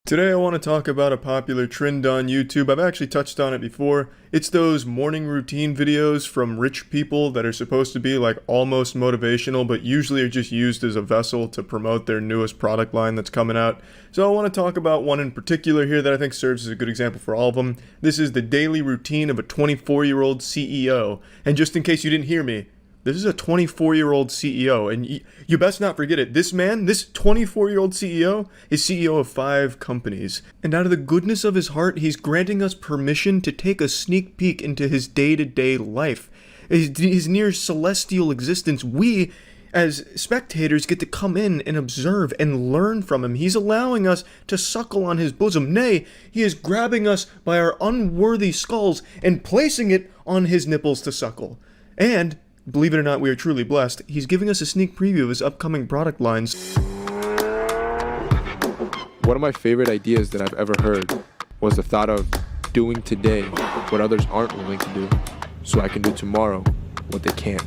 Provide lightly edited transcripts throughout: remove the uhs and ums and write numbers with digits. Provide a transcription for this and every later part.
Today I want to talk about a popular trend on YouTube. I've actually touched on it before. It's those morning routine videos from rich people that are supposed to be like almost motivational, but usually are just used as a vessel to promote their newest product line that's coming out. So I want to talk about one in particular here that I think serves as a good example for all of them. This is the daily routine of a 24-year-old CEO. And just in case you didn't hear me, this is a 24-year-old CEO, and you best not forget it. This man, this 24-year-old CEO, is CEO of 5 companies. And out of the goodness of his heart, he's granting us permission to take a sneak peek into his day-to-day life. His near celestial existence. We, as spectators, get to come in and observe and learn from him. He's allowing us to suckle on his bosom. Nay, he is grabbing us by our unworthy skulls and placing it on his nipples to suckle. And believe it or not, we are truly blessed. He's giving us a sneak preview of his upcoming product lines. One of my favorite ideas that I've ever heard was the thought of doing today what others aren't willing to do, so I can do tomorrow what they can't.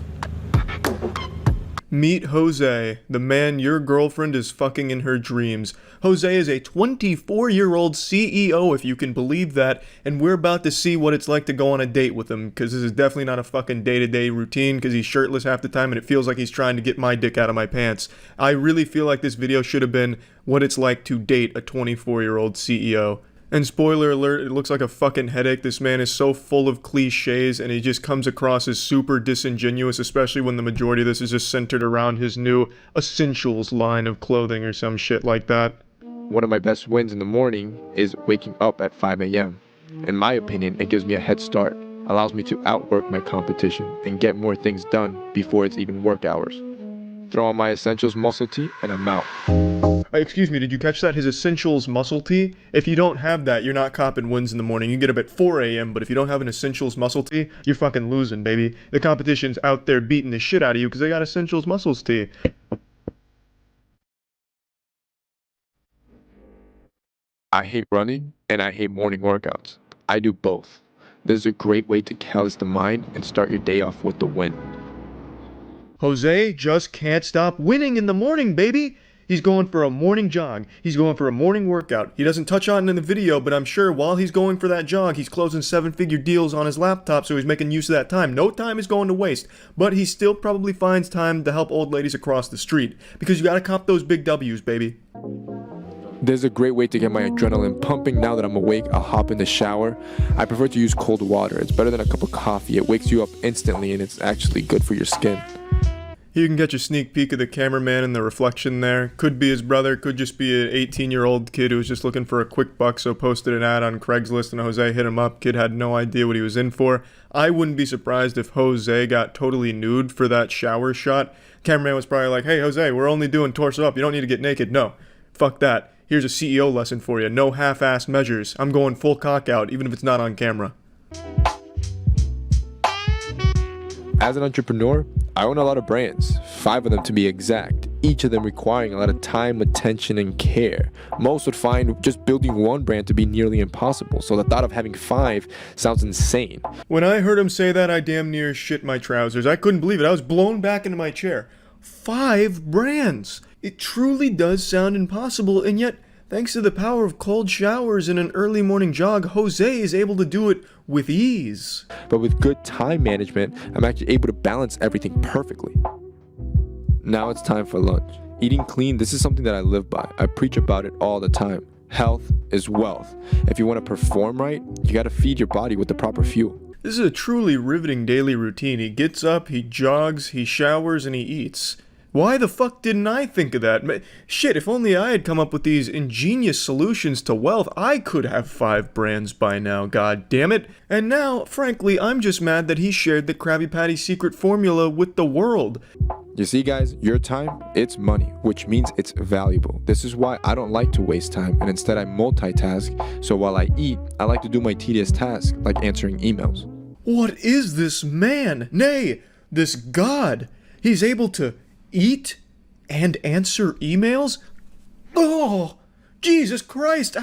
Meet Jose, the man your girlfriend is fucking in her dreams. Jose is a 24-year-old CEO, if you can believe that, and we're about to see what it's like to go on a date with him, because this is definitely not a fucking day-to-day routine, because he's shirtless half the time, and it feels like he's trying to get my dick out of my pants. I really feel like this video should have been what it's like to date a 24-year-old CEO. And spoiler alert, it looks like a fucking headache. This man is so full of cliches and he just comes across as super disingenuous, especially when the majority of this is just centered around his new essentials line of clothing or some shit like that. One of my best wins in the morning is waking up at 5 a.m. In my opinion, it gives me a head start, allows me to outwork my competition and get more things done before it's even work hours. Throw on my essentials muscle tee and I'm out. Excuse me, did you catch that? His essentials muscle tee? If you don't have that, you're not copping wins in the morning. You get up at 4 a.m., but if you don't have an essentials muscle tee, you're fucking losing, baby. The competition's out there beating the shit out of you because they got essentials muscles tee. I hate running and I hate morning workouts. I do both. This is a great way to callous the mind and start your day off with the win. Jose just can't stop winning in the morning, baby! He's going for a morning jog. He's going for a morning workout. He doesn't touch on it in the video, but I'm sure while he's going for that jog, he's closing 7-figure deals on his laptop, so he's making use of that time. No time is going to waste, but he still probably finds time to help old ladies across the street, because you gotta cop those big W's, baby. This is a great way to get my adrenaline pumping. Now that I'm awake, I'll hop in the shower. I prefer to use cold water. It's better than a cup of coffee. It wakes you up instantly and it's actually good for your skin. You can catch a sneak peek of the cameraman in the reflection there. Could be his brother, could just be an 18-year-old kid who was just looking for a quick buck, so posted an ad on Craigslist and Jose hit him up. Kid had no idea what he was in for. I wouldn't be surprised if Jose got totally nude for that shower shot. Cameraman was probably like, hey Jose, we're only doing torso up, you don't need to get naked. No, fuck that. Here's a CEO lesson for you. No half-assed measures. I'm going full cock out, even if it's not on camera. As an entrepreneur, I own a lot of brands, 5 of them to be exact, each of them requiring a lot of time, attention, and care. Most would find just building one brand to be nearly impossible, so the thought of having 5 sounds insane. When I heard him say that, I damn near shit my trousers. I couldn't believe it. I was blown back into my chair. 5 brands! It truly does sound impossible, and yet, thanks to the power of cold showers and an early morning jog, Jose is able to do it with ease. But with good time management, I'm actually able to balance everything perfectly. Now it's time for lunch. Eating clean, this is something that I live by. I preach about it all the time. Health is wealth. If you want to perform right, you gotta feed your body with the proper fuel. This is a truly riveting daily routine. He gets up, he jogs, he showers, and he eats. Why the fuck didn't I think of that? Shit, if only I had come up with these ingenious solutions to wealth, I could have 5 brands by now, god damn it. And now, frankly, I'm just mad that he shared the Krabby Patty secret formula with the world. You see guys, your time, it's money, which means it's valuable. This is why I don't like to waste time, and instead I multitask, so while I eat, I like to do my tedious tasks, like answering emails. What is this man? Nay, this god. He's able to eat and answer emails? Oh, Jesus Christ!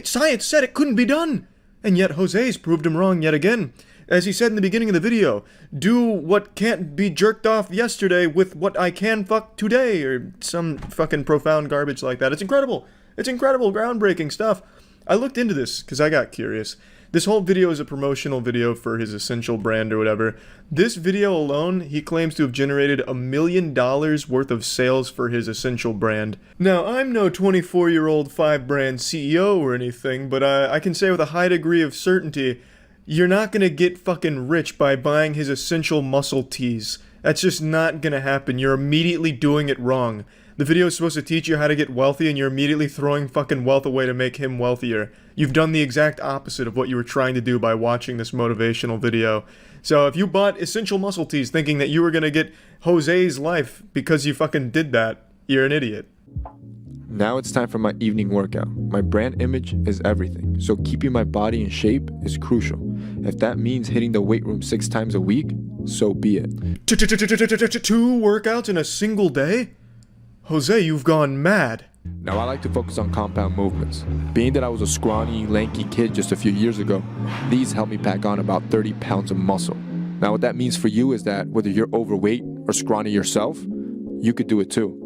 Science said it couldn't be done! And yet Jose's proved him wrong yet again. As he said in the beginning of the video, do what can't be jerked off yesterday with what I can fuck today, or some fucking profound garbage like that. It's incredible. It's incredible, groundbreaking stuff. I looked into this because I got curious. This whole video is a promotional video for his Essential brand or whatever. This video alone, he claims to have generated $1 million worth of sales for his Essential brand. Now, I'm no 24-year-old 5-brand CEO or anything, but I can say with a high degree of certainty, you're not gonna get fucking rich by buying his Essential muscle tees. That's just not gonna happen. You're immediately doing it wrong. The video is supposed to teach you how to get wealthy, and you're immediately throwing fucking wealth away to make him wealthier. You've done the exact opposite of what you were trying to do by watching this motivational video. So if you bought Essential muscle tees thinking that you were gonna get Jose's life because you fucking did that, you're an idiot. Now it's time for my evening workout. My brand image is everything, so keeping my body in shape is crucial. If that means hitting the weight room 6 times a week, so be it. 2 workouts in a single day? Jose, you've gone mad. Now I like to focus on compound movements. Being that I was a scrawny, lanky kid just a few years ago, these help me pack on about 30 pounds of muscle. Now what that means for you is that whether you're overweight or scrawny yourself, you could do it too.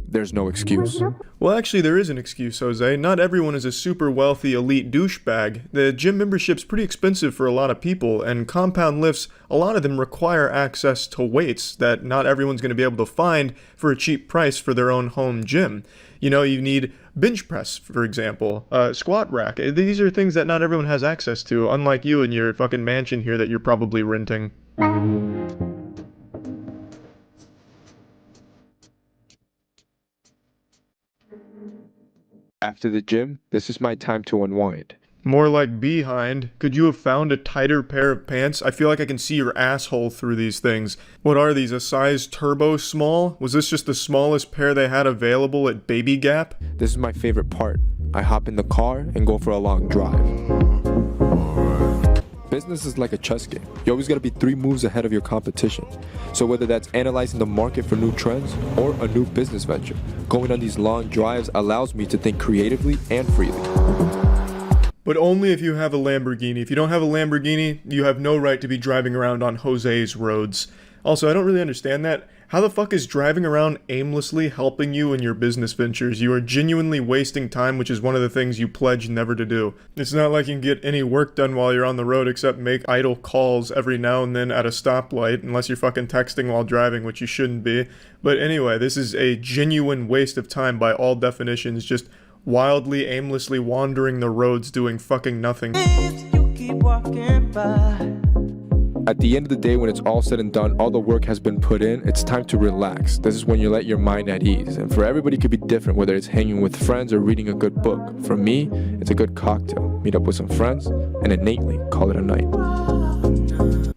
There's no excuse. Well, actually, there is an excuse, Jose. Not everyone is a super wealthy elite douchebag. The gym membership's pretty expensive for a lot of people, and compound lifts, a lot of them require access to weights that not everyone's going to be able to find for a cheap price for their own home gym. You know, you need bench press, for example, squat rack. These are things that not everyone has access to, unlike you and your fucking mansion here that you're probably renting. After the gym, this is my time to unwind. More like behind. Could you have found a tighter pair of pants? I feel like I can see your asshole through these things. What are these, a size turbo small? Was this just the smallest pair they had available at Baby Gap? This is my favorite part. I hop in the car and go for a long drive. Business is like a chess game. You always gotta be 3 moves ahead of your competition. So whether that's analyzing the market for new trends or a new business venture, going on these long drives allows me to think creatively and freely. But only if you have a Lamborghini. If you don't have a Lamborghini, you have no right to be driving around on Jose's roads. Also, I don't really understand that. How the fuck is driving around aimlessly helping you in your business ventures? You are genuinely wasting time, which is one of the things you pledge never to do. It's not like you can get any work done while you're on the road except make idle calls every now and then at a stoplight, unless you're fucking texting while driving, which you shouldn't be. But anyway, this is a genuine waste of time by all definitions, just wildly, aimlessly wandering the roads doing fucking nothing. You keep walking by. At the end of the day, when it's all said and done, all the work has been put in, it's time to relax. This is when you let your mind at ease. And for everybody, it could be different, whether it's hanging with friends or reading a good book. For me, it's a good cocktail. Meet up with some friends and innately call it a night.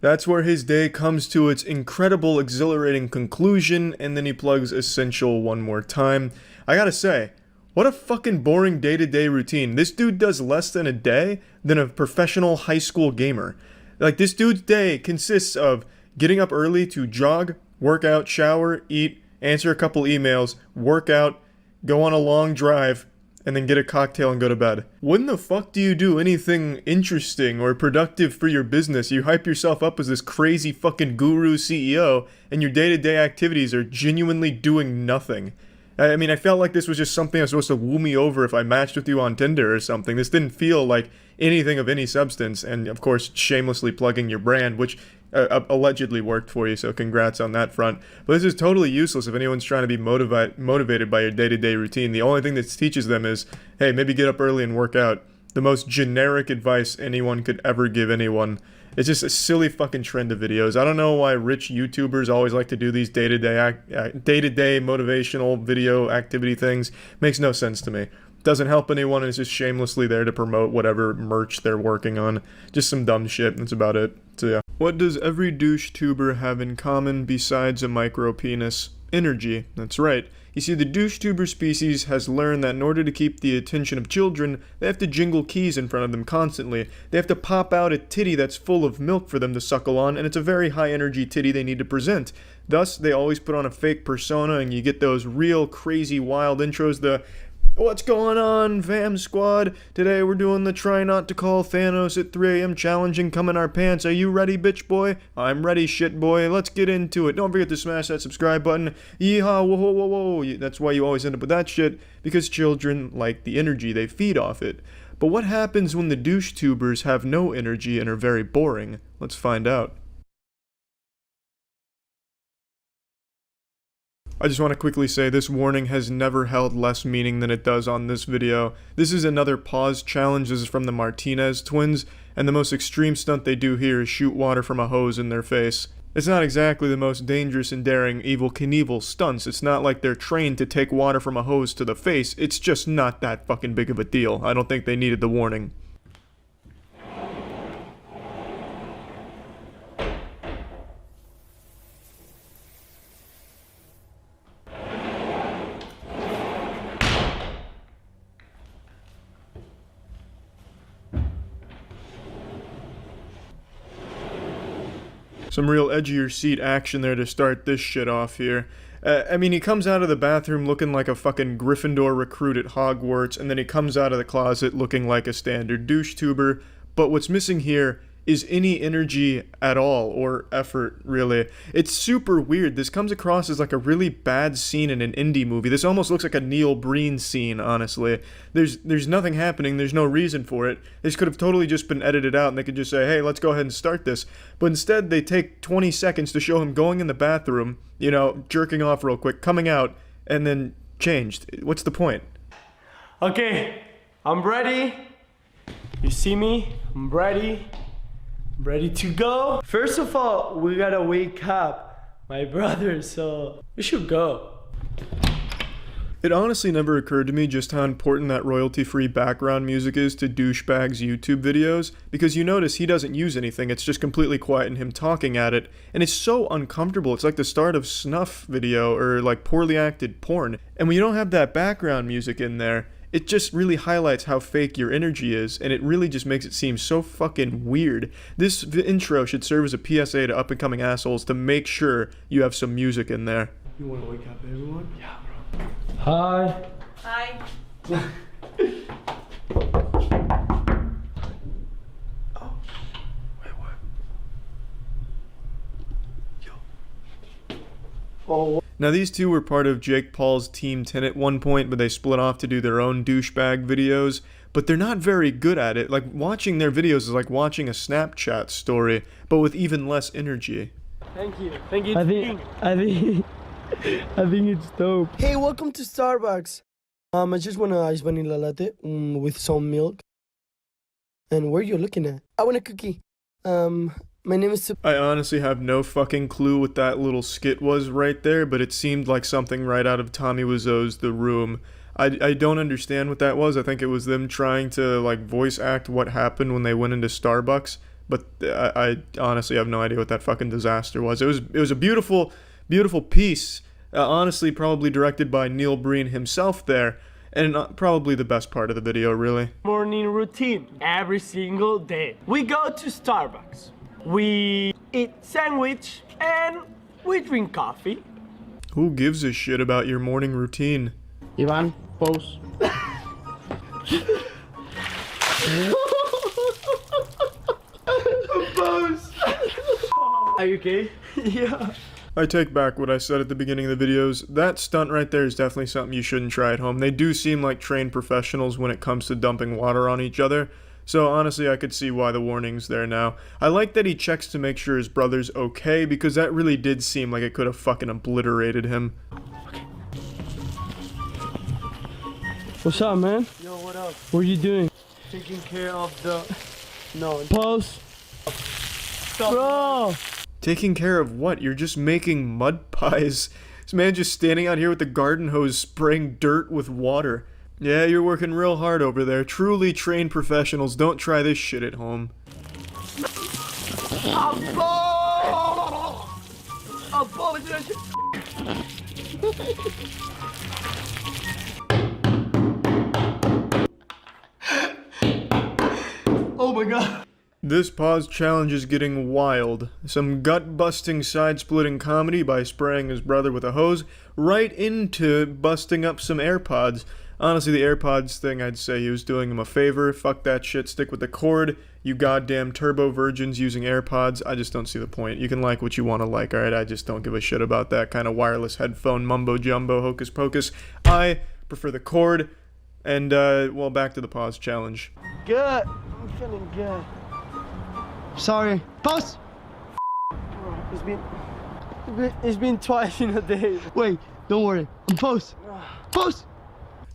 That's where his day comes to its incredible, exhilarating conclusion, and then he plugs Essential one more time. I gotta say, what a fucking boring day-to-day routine. This dude does less than a day than a professional high school gamer. Like, this dude's day consists of getting up early to jog, work out, shower, eat, answer a couple emails, work out, go on a long drive, and then get a cocktail and go to bed. When the fuck do you do anything interesting or productive for your business? You hype yourself up as this crazy fucking guru CEO, and your day-to-day activities are genuinely doing nothing. I mean, I felt like this was just something that was supposed to woo me over if I matched with you on Tinder or something. This didn't feel like anything of any substance, and of course, shamelessly plugging your brand, which allegedly worked for you, so congrats on that front. But this is totally useless if anyone's trying to be motivated by your day-to-day routine. The only thing this teaches them is, hey, maybe get up early and work out. The most generic advice anyone could ever give anyone. It's just a silly fucking trend of videos. I don't know why rich YouTubers always like to do these day-to-day motivational video activity things. Makes no sense to me. Doesn't help anyone, and it's just shamelessly there to promote whatever merch they're working on. Just some dumb shit, that's about it. So yeah. What does every douche tuber have in common besides a micro penis? Energy. That's right. You see, the douchetuber species has learned that in order to keep the attention of children, they have to jingle keys in front of them constantly. They have to pop out a titty that's full of milk for them to suckle on, and it's a very high-energy titty they need to present. Thus, they always put on a fake persona, and you get those real crazy wild intros, the What's going on, fam squad? Today we're doing the try not to call Thanos at 3 a.m. challenge and come in our pants. Are you ready, bitch boy? I'm ready, shit boy. Let's get into it. Don't forget to smash that subscribe button. Yeehaw, whoa, whoa, whoa, whoa. That's why you always end up with that shit, because children like the energy. They feed off it. But what happens when the Douchetubers have no energy and are very boring? Let's find out. I just want to quickly say this warning has never held less meaning than it does on this video. This is another pause challenge. This is from the Martinez twins, and the most extreme stunt they do here is shoot water from a hose in their face. It's not exactly the most dangerous and daring Evel Knievel stunts. It's not like they're trained to take water from a hose to the face. It's just not that fucking big of a deal. I don't think they needed the warning. Some real edgier seat action there to start this shit off here. I mean, he comes out of the bathroom looking like a fucking Gryffindor recruit at Hogwarts, and then he comes out of the closet looking like a standard douche-tuber. But what's missing here is any energy at all, or effort, really. It's super weird. This comes across as like a really bad scene in an indie movie. This almost looks like a Neil Breen scene, honestly. There's nothing happening, there's no reason for it. This could have totally just been edited out and they could just say, hey, let's go ahead and start this. But instead, they take 20 seconds to show him going in the bathroom, you know, jerking off real quick, coming out, and then changed. What's the point? Okay, I'm ready. You see me? I'm ready. Ready to go? First of all, we gotta wake up my brother, so we should go. It honestly never occurred to me just how important that royalty-free background music is to Douchebag's YouTube videos, because you notice he doesn't use anything, it's just completely quiet and him talking at it, and it's so uncomfortable. It's like the start of snuff video or like poorly acted porn. And when you don't have that background music in there, it just really highlights how fake your energy is, and it really just makes it seem so fucking weird. This intro should serve as a PSA to up-and-coming assholes to make sure you have some music in there. You wanna wake up everyone? Yeah, bro. Hi. Hi. Oh, wait, what? Yo. Oh. Now these two were part of Jake Paul's Team 10 at one point, but they split off to do their own douchebag videos. But they're not very good at it. Like, watching their videos is like watching a Snapchat story, but with even less energy. Thank you. Thank you. I think it's dope. Hey, welcome to Starbucks. I just want an iced vanilla latte with some milk. And where are you looking at? I want a cookie. My name is... I honestly have no fucking clue what that little skit was right there, but it seemed like something right out of Tommy Wiseau's The Room. I don't understand what that was. I think it was them trying to like voice act what happened when they went into Starbucks, but I honestly have no idea what that fucking disaster was. It was a beautiful piece, honestly probably directed by Neil Breen himself there, and probably the best part of the video, really. Morning routine every single day. We go to Starbucks. We eat sandwich and we drink coffee. Who gives a shit about your morning routine? Ivan, pose. Pose. Are you okay? Yeah. I take back what I said at the beginning of the videos. That stunt right there is definitely something you shouldn't try at home. They do seem like trained professionals when it comes to dumping water on each other. So honestly, I could see why the warning's there now. I like that he checks to make sure his brother's okay, because that really did seem like it could have fucking obliterated him. What's up, man? Yo, what up? What are you doing? Taking care of the... No. Pose. Stop. Bro! Taking care of what? You're just making mud pies. This man just standing out here with the garden hose spraying dirt with water. Yeah, you're working real hard over there. Truly trained professionals don't try this shit at home. Oh my god. This pause challenge is getting wild. Some gut-busting, side-splitting comedy by spraying his brother with a hose, right into busting up some AirPods. Honestly, the AirPods thing, I'd say he was doing him a favor. Fuck that shit, stick with the cord. You goddamn turbo virgins using AirPods, I just don't see the point. You can like what you want to like, alright? I just don't give a shit about that kind of wireless headphone mumbo-jumbo hocus pocus. I prefer the cord. And, well, back to the pause challenge. Good. I'm feeling good. Sorry. Pause! It's been twice in a day. Wait, don't worry. Pause. Pause!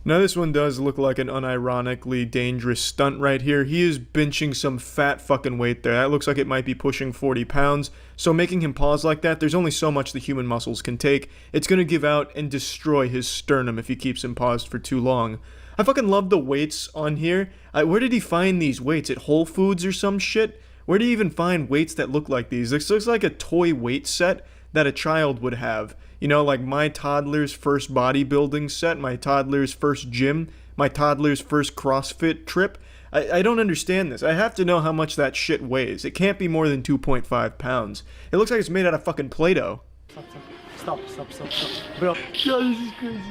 Now this one does look like an unironically dangerous stunt right here. He is benching some fat fucking weight there. That looks like it might be pushing 40 pounds. So making him pause like that, there's only so much the human muscles can take. It's gonna give out and destroy his sternum if he keeps him paused for too long. I fucking love the weights on here. Where did he find these weights? At Whole Foods or some shit? Where do you even find weights that look like these? This looks like a toy weight set that a child would have. You know, like my toddler's first bodybuilding set, my toddler's first gym, my toddler's first CrossFit trip. I don't understand this. I have to know how much that shit weighs. It can't be more than 2.5 pounds. It looks like it's made out of fucking Play-Doh. Stop. Bro, yo, this is crazy.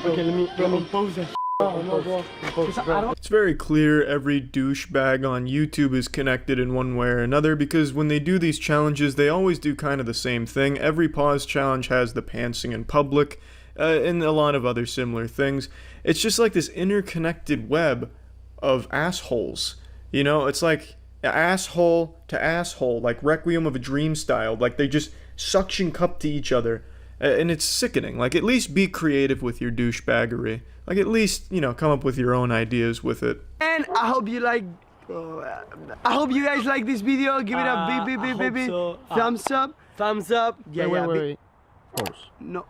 Okay, let me pose that. No, bro. It's very clear every douchebag on YouTube is connected in one way or another, because when they do these challenges, they always do kind of the same thing. Every pause challenge has the pantsing in public, and a lot of other similar things. It's just like this interconnected web of assholes. You know, it's like asshole to asshole, like Requiem of a Dream style. Like they just suction cup to each other. And it's sickening. Like, at least be creative with your douchebaggery. Like, at least, you know, come up with your own ideas with it. And I hope you like. I hope you guys like this video. Give it a big so. thumbs up. Thumbs up. Yeah, Wait. No.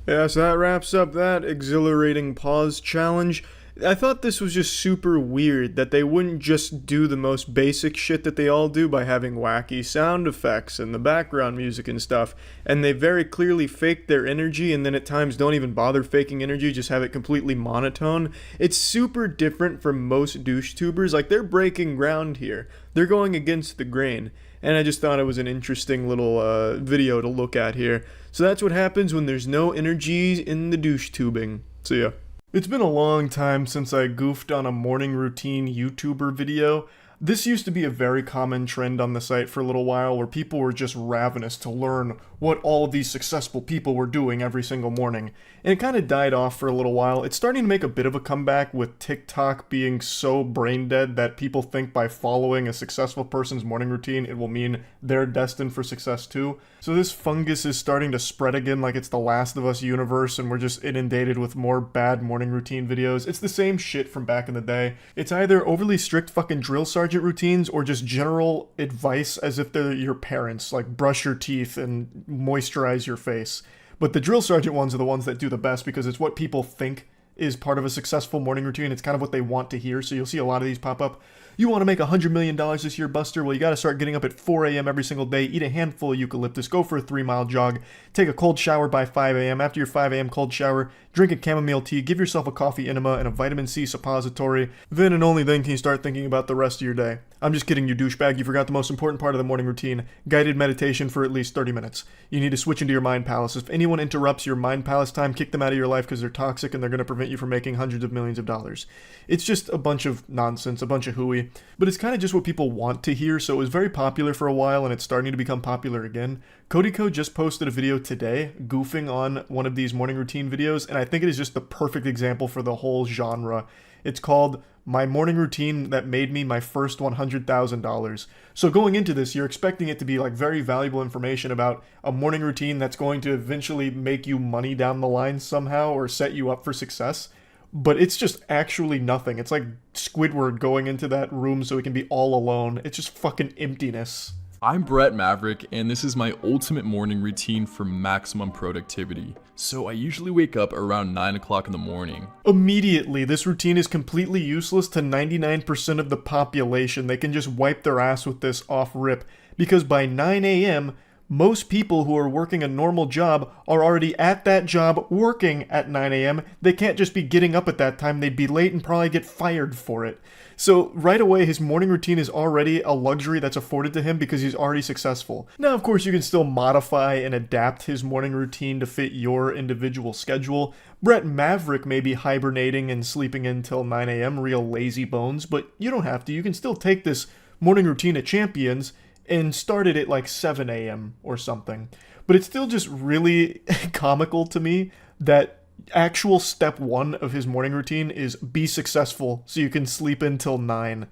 Yeah, so that wraps up that exhilarating pause challenge. I thought this was just super weird that they wouldn't just do the most basic shit that they all do by having wacky sound effects and the background music and stuff, and they very clearly fake their energy and then at times don't even bother faking energy, just have it completely monotone. It's super different from most douche-tubers. Like, they're breaking ground here. They're going against the grain, and I just thought it was an interesting little video to look at here. So that's what happens when there's no energy in the douche-tubing. See ya. It's been a long time since I goofed on a morning routine YouTuber video. This used to be a very common trend on the site for a little while, where people were just ravenous to learn what all of these successful people were doing every single morning. And it kind of died off for a little while. It's starting to make a bit of a comeback with TikTok being so brain dead that people think by following a successful person's morning routine, it will mean they're destined for success too. So this fungus is starting to spread again like it's the Last of Us universe, and we're just inundated with more bad morning routine videos. It's the same shit from back in the day. It's either overly strict fucking drill sergeant routines or just general advice as if they're your parents, like brush your teeth and moisturize your face. But the drill sergeant ones are the ones that do the best because it's what people think is part of a successful morning routine. It's kind of what they want to hear, so you'll see a lot of these pop up. You want to make $100 million this year, Buster? Well, you got to start getting up at 4 a.m. every single day, eat a handful of eucalyptus, go for a 3-mile jog, take a cold shower by 5 a.m. After your 5 a.m. cold shower, drink a chamomile tea, give yourself a coffee enema and a vitamin C suppository. Then and only then can you start thinking about the rest of your day. I'm just kidding, you douchebag. You forgot the most important part of the morning routine: guided meditation for at least 30 minutes. You need to switch into your mind palace. If anyone interrupts your mind palace time, kick them out of your life because they're toxic and they're going to prevent you from making hundreds of millions of dollars. It's just a bunch of nonsense, a bunch of hooey, but it's kind of just what people want to hear, so it was very popular for a while and it's starting to become popular again. Codyco just posted a video today goofing on one of these morning routine videos, and I think it is just the perfect example for the whole genre. It's called My Morning Routine That Made Me My First $100,000. So going into this, you're expecting it to be like very valuable information about a morning routine that's going to eventually make you money down the line somehow or set you up for success. But it's just actually nothing. It's like Squidward going into that room so he can be all alone. It's just fucking emptiness. I'm Brett Maverick, and this is my ultimate morning routine for maximum productivity. So I usually wake up around 9 o'clock in the morning. Immediately, this routine is completely useless to 99% of the population. They can just wipe their ass with this off rip, because by 9 a.m., most people who are working a normal job are already at that job working at 9 a.m. They can't just be getting up at that time. They'd be late and probably get fired for it. So right away, his morning routine is already a luxury that's afforded to him because he's already successful. Now, of course, you can still modify and adapt his morning routine to fit your individual schedule. Brett Maverick may be hibernating and sleeping until 9 a.m., real lazy bones, but you don't have to. You can still take this morning routine at Champions and start it at like 7 a.m. or something. But it's still just really comical to me that actual step one of his morning routine is be successful so you can sleep until 9.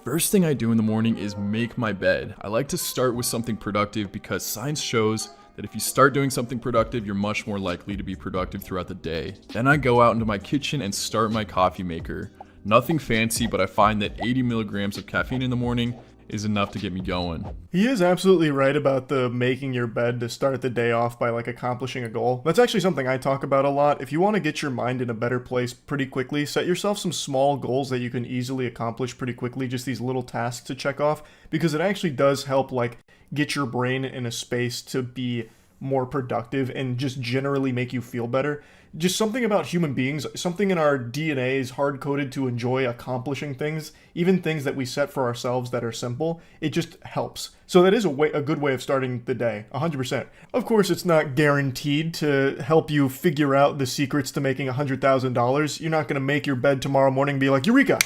First thing I do in the morning is make my bed. I like to start with something productive because science shows that if you start doing something productive, you're much more likely to be productive throughout the day. Then I go out into my kitchen and start my coffee maker. Nothing fancy, but I find that 80 milligrams of caffeine in the morning is enough to get me going. He is absolutely right about the making your bed to start the day off by like accomplishing a goal. That's actually something I talk about a lot. If you want to get your mind in a better place pretty quickly, set yourself some small goals that you can easily accomplish pretty quickly, just these little tasks to check off, because it actually does help like get your brain in a space to be more productive and just generally make you feel better. Just something about human beings, something in our DNA is hard-coded to enjoy accomplishing things, even things that we set for ourselves that are simple. It just helps. So that is a good way of starting the day, 100%. Of course, it's not guaranteed to help you figure out the secrets to making $100,000. You're not going to make your bed tomorrow morning and be like, Eureka,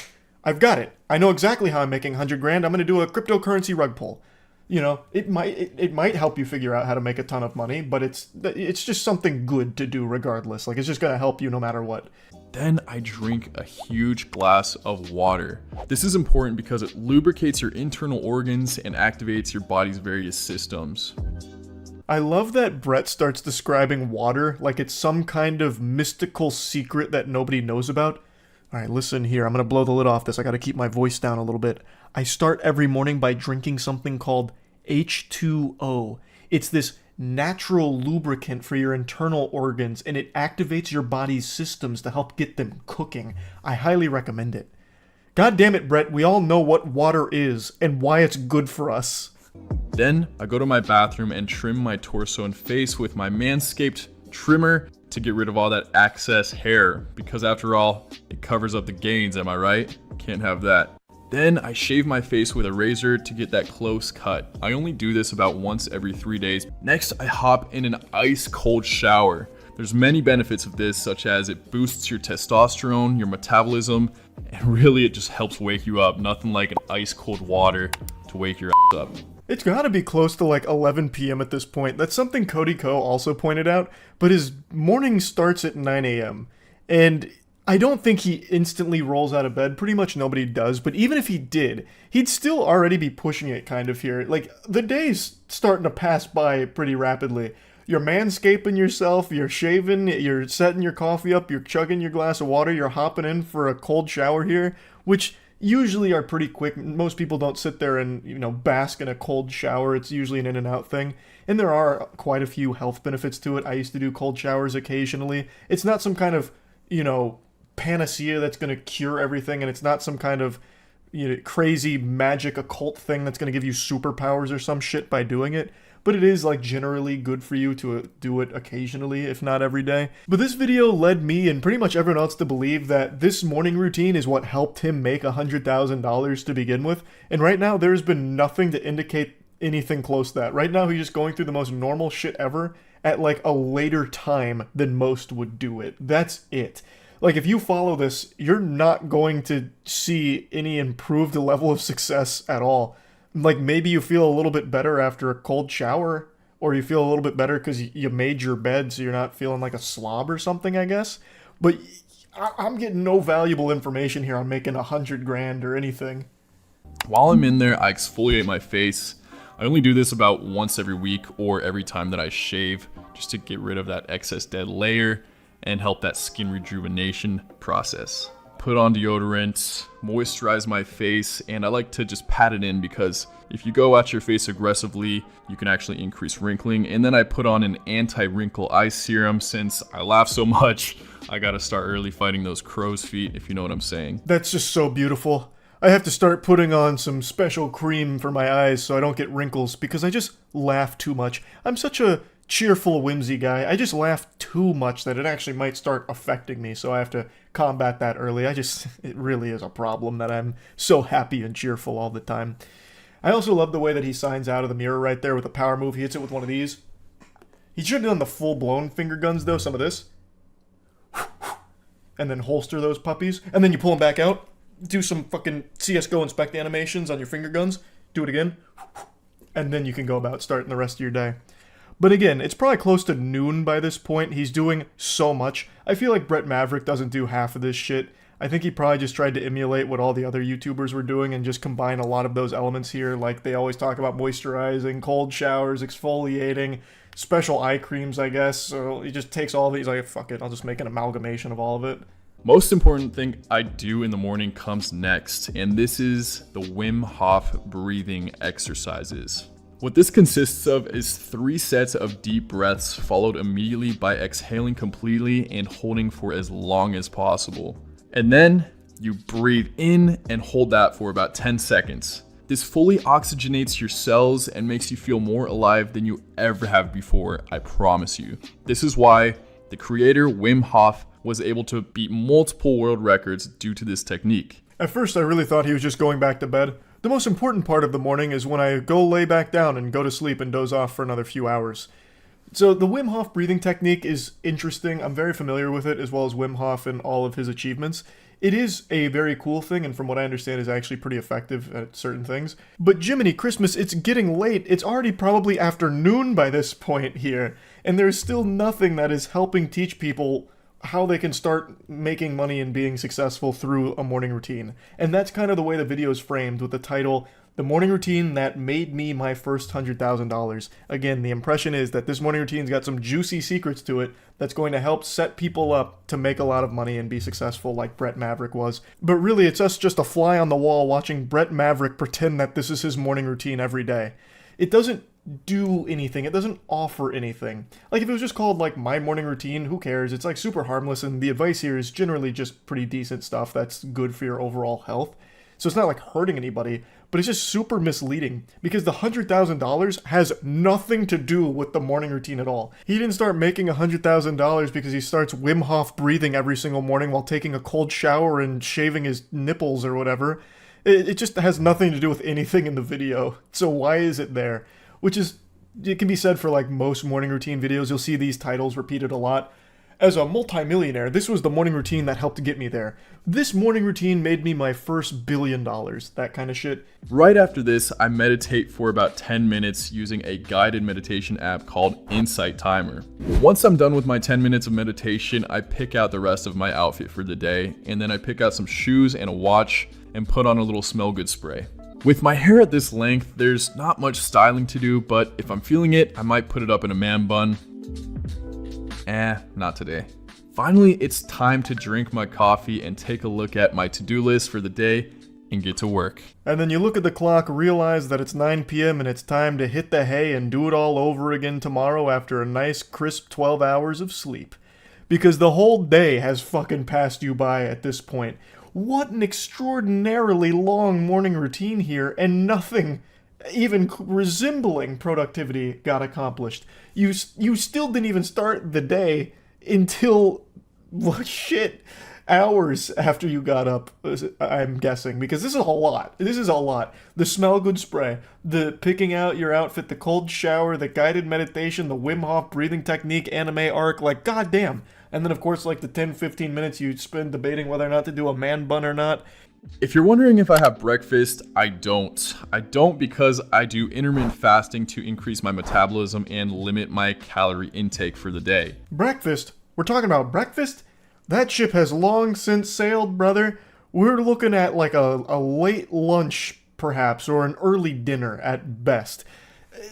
I've got it. I know exactly how I'm making 100 grand. I'm going to do a cryptocurrency rug pull. You know, it might help you figure out how to make a ton of money, but it's just something good to do regardless. Like, it's just going to help you no matter what. Then I drink a huge glass of water. This is important because it lubricates your internal organs and activates your body's various systems. I love that Brett starts describing water like it's some kind of mystical secret that nobody knows about. All right, listen here. I'm going to blow the lid off this. I got to keep my voice down a little bit. I start every morning by drinking something called H2O. It's this natural lubricant for your internal organs, and it activates your body's systems to help get them cooking. I highly recommend it. God damn it, Brett. We all know what water is and why it's good for us. Then I go to my bathroom and trim my torso and face with my Manscaped trimmer to get rid of all that excess hair, because after all, it covers up the gains, am I right? Can't have that. Then I shave my face with a razor to get that close cut. I only do this about once every 3 days. Next, I hop in an ice cold shower. There's many benefits of this, such as it boosts your testosterone, your metabolism, and really it just helps wake you up. Nothing like an ice cold water to wake your ass up. It's gotta be close to like 11 p.m. at this point. That's something Cody Ko also pointed out, but his morning starts at 9 a.m. And I don't think he instantly rolls out of bed. Pretty much nobody does, but even if he did, he'd still already be pushing it kind of here. Like, the day's starting to pass by pretty rapidly. You're manscaping yourself, you're shaving, you're setting your coffee up, you're chugging your glass of water, you're hopping in for a cold shower here, which usually are pretty quick. Most people don't sit there and, bask in a cold shower. It's usually an in and out thing. And there are quite a few health benefits to it. I used to do cold showers occasionally. It's not some kind of, panacea that's going to cure everything, and it's not some kind of crazy magic occult thing that's going to give you superpowers or some shit by doing it, but it is like generally good for you to do it occasionally, if not every day. But this video led me and pretty much everyone else to believe that this morning routine is what helped him make $100,000 to begin with, and right now there's been nothing to indicate anything close to that. Right now he's just going through the most normal shit ever at like a later time than most would do it. That's it. Like, if you follow this, you're not going to see any improved level of success at all. Like, maybe you feel a little bit better after a cold shower, or you feel a little bit better because you made your bed so you're not feeling like a slob or something, I guess. But I'm getting no valuable information here on making $100,000 or anything. While I'm in there, I exfoliate my face. I only do this about once every week or every time that I shave, just to get rid of that excess dead layer and help that skin rejuvenation process. Put on deodorant, moisturize my face, and I like to just pat it in because if you go at your face aggressively, you can actually increase wrinkling. And then I put on an anti-wrinkle eye serum. Since I laugh so much, I gotta start early fighting those crow's feet, if you know what I'm saying. That's just so beautiful. I have to start putting on some special cream for my eyes so I don't get wrinkles because I just laugh too much. I'm such a cheerful, whimsy guy. I just laugh too much that it actually might start affecting me, so I have to combat that early. It really is a problem that I'm so happy and cheerful all the time. I also love the way that he signs out of the mirror right there with a power move. He hits it with one of these. He should have done the full-blown finger guns, though, some of this. And then holster those puppies. And then you pull them back out. Do some fucking CSGO inspect animations on your finger guns. Do it again. And then you can go about starting the rest of your day. But again, it's probably close to noon by this point. He's doing so much. I feel like Brett Maverick doesn't do half of this shit. I think he probably just tried to emulate what all the other YouTubers were doing and just combine a lot of those elements here. Like, they always talk about moisturizing, cold showers, exfoliating, special eye creams, I guess. So he just takes all of it. He's like, fuck it, I'll just make an amalgamation of all of it. Most important thing I do in the morning comes next, and this is the Wim Hof breathing exercises. What this consists of is 3 sets of deep breaths followed immediately by exhaling completely and holding for as long as possible. And then you breathe in and hold that for about 10 seconds. This fully oxygenates your cells and makes you feel more alive than you ever have before, I promise you. This is why the creator Wim Hof was able to beat multiple world records due to this technique. At first, I really thought he was just going back to bed. The most important part of the morning is when I go lay back down and go to sleep and doze off for another few hours. So the Wim Hof breathing technique is interesting. I'm very familiar with it, as well as Wim Hof and all of his achievements. It is a very cool thing, and from what I understand is actually pretty effective at certain things. But Jiminy Christmas, it's getting late. It's already probably afternoon by this point here, and there's still nothing that is helping teach people how they can start making money and being successful through a morning routine. And that's kind of the way the video is framed with the title, The Morning Routine That Made Me My First $100,000. Again, the impression is that this morning routine's got some juicy secrets to it that's going to help set people up to make a lot of money and be successful like Brett Maverick was. But really, it's us just a fly on the wall watching Brett Maverick pretend that this is his morning routine every day. It doesn't do anything. It doesn't offer anything. Like, if it was just called, like, My Morning Routine, who cares? It's, like, super harmless, and the advice here is generally just pretty decent stuff that's good for your overall health. So it's not, like, hurting anybody, but it's just super misleading, because the $100,000 has nothing to do with the morning routine at all. He didn't start making $100,000 because he starts Wim Hof breathing every single morning while taking a cold shower and shaving his nipples or whatever. It just has nothing to do with anything in the video. So why is it there? Which is, it can be said for like most morning routine videos. You'll see these titles repeated a lot. As a multimillionaire, this was the morning routine that helped to get me there. This morning routine made me my first $1 billion. That kind of shit. Right after this, I meditate for about 10 minutes using a guided meditation app called Insight Timer. Once I'm done with my 10 minutes of meditation, I pick out the rest of my outfit for the day, and then I pick out some shoes and a watch and put on a little smell good spray. With my hair at this length, there's not much styling to do, but if I'm feeling it, I might put it up in a man bun. Not today. Finally, it's time to drink my coffee and take a look at my to-do list for the day and get to work. And then you look at the clock, realize that it's 9 p.m. and it's time to hit the hay and do it all over again tomorrow after a nice crisp 12 hours of sleep. Because the whole day has fucking passed you by at this point. What an extraordinarily long morning routine here, and nothing even resembling productivity got accomplished. You still didn't even start the day until, well, shit, hours after you got up, I'm guessing, because this is a lot. This is a lot. The smell good spray, the picking out your outfit, the cold shower, the guided meditation, the Wim Hof breathing technique, anime arc, like, goddamn. And then, of course, like the 10-15 minutes you spend debating whether or not to do a man bun or not. If you're wondering if I have breakfast, I don't. I don't because I do intermittent fasting to increase my metabolism and limit my calorie intake for the day. Breakfast? We're talking about breakfast? That ship has long since sailed, brother. We're looking at like a late lunch, perhaps, or an early dinner at best.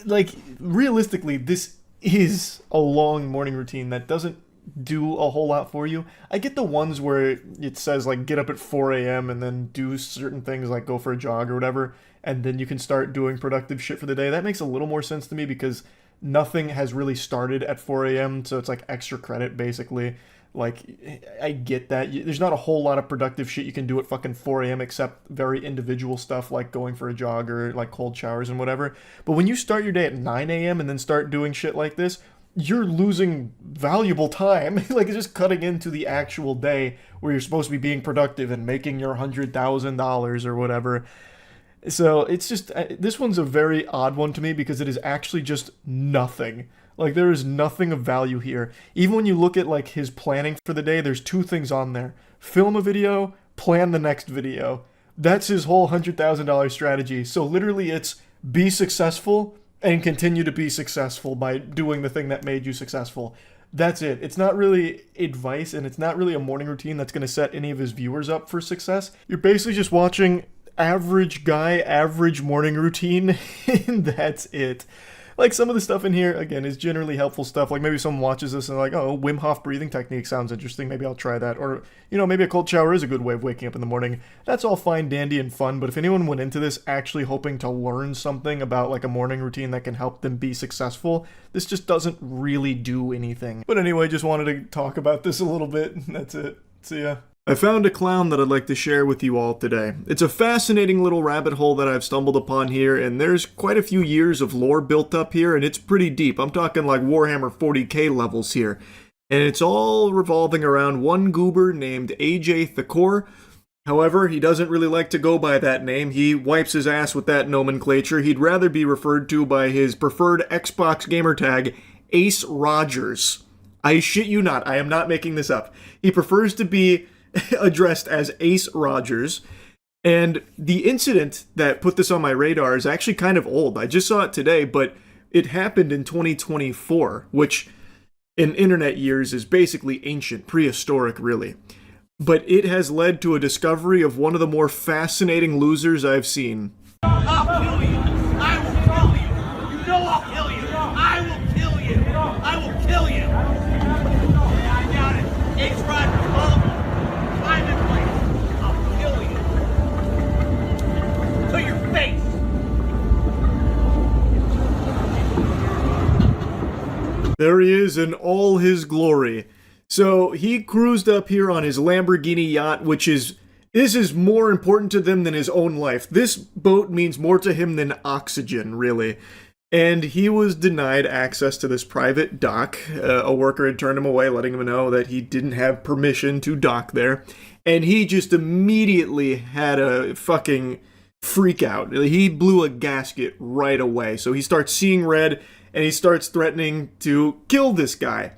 Like, realistically, this is a long morning routine that doesn't do a whole lot for you. I get the ones where it says like get up at 4 a.m. and then do certain things like go for a jog or whatever, and then you can start doing productive shit for the day. That makes a little more sense to me because nothing has really started at 4 a.m. so it's like extra credit basically. Like, I get that. There's not a whole lot of productive shit you can do at fucking 4 a.m. except very individual stuff like going for a jog or like cold showers and whatever. But when you start your day at 9 a.m. and then start doing shit like this, you're losing valuable time. Like, it's just cutting into the actual day where you're supposed to be being productive and making your $100,000 or whatever. So it's just, this one's a very odd one to me because it is actually just nothing. Like, there is nothing of value here. Even when you look at, like, his planning for the day, there's 2 things on there. Film a video, plan the next video. That's his whole $100,000 strategy. So literally it's be successful and continue to be successful by doing the thing that made you successful. That's it. It's not really advice, and it's not really a morning routine that's going to set any of his viewers up for success. You're basically just watching average guy, average morning routine, and that's it. Like, some of the stuff in here, again, is generally helpful stuff. Like, maybe someone watches this and like, oh, Wim Hof breathing technique sounds interesting. Maybe I'll try that. Or, you know, maybe a cold shower is a good way of waking up in the morning. That's all fine, dandy, and fun. But if anyone went into this actually hoping to learn something about, like, a morning routine that can help them be successful, this just doesn't really do anything. But anyway, just wanted to talk about this a little bit. That's it. See ya. I found a clown that I'd like to share with you all today. It's a fascinating little rabbit hole that I've stumbled upon here, and there's quite a few years of lore built up here, and it's pretty deep. I'm talking like Warhammer 40k levels here. And it's all revolving around one goober named AJ Thakor. However, he doesn't really like to go by that name. He wipes his ass with that nomenclature. He'd rather be referred to by his preferred Xbox gamertag, Ace Rogers. I shit you not, I am not making this up. He prefers to be addressed as Ace Rogers, and the incident that put this on my radar is actually kind of old. I just saw it today, but it happened in 2024, which in internet years is basically ancient, prehistoric really. But it has led to a discovery of one of the more fascinating losers I've seen. I'll kill you! I will kill you! You know I'll kill you! I will kill you! I will kill you! I doubt it! Ace Rogers, follow me! I'm in place! I'll kill you! To your face! There he is in all his glory. So he cruised up here on his Lamborghini yacht, this is more important to them than his own life. This boat means more to him than oxygen, really. And he was denied access to this private dock. A worker had turned him away, letting him know that he didn't have permission to dock there. And he just immediately had a fucking freak out. He blew a gasket right away. So he starts seeing red, and he starts threatening to kill this guy.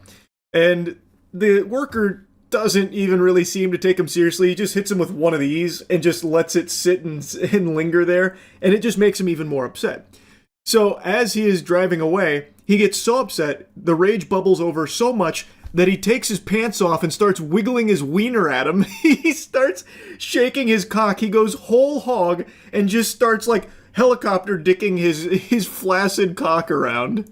And the worker doesn't even really seem to take him seriously. He just hits him with one of these and just lets it sit and linger there. And it just makes him even more upset. So as he is driving away, he gets so upset, the rage bubbles over so much that he takes his pants off and starts wiggling his wiener at him. He starts shaking his cock. He goes whole hog and just starts like helicopter dicking his flaccid cock around.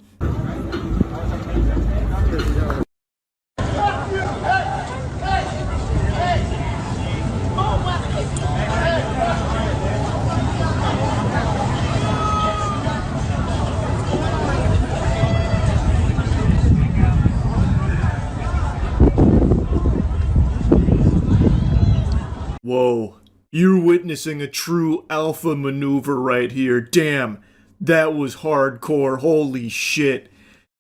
Whoa, you're witnessing a true alpha maneuver right here. Damn, that was hardcore, holy shit.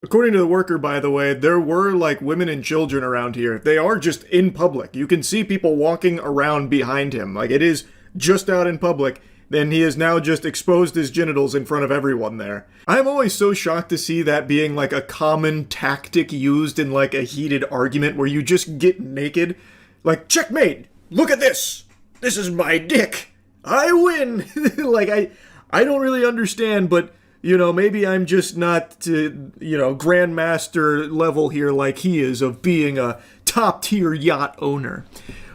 According to the worker, by the way, there were like women and children around here. They are just in public. You can see people walking around behind him. Like, it is just out in public. Then he has now just exposed his genitals in front of everyone there. I'm always so shocked to see that being like a common tactic used in like a heated argument where you just get naked. Like, checkmate! Look at this! This is my dick! I win! Like, I don't really understand, but, you know, maybe I'm just not, grandmaster level here like he is of being a top-tier yacht owner.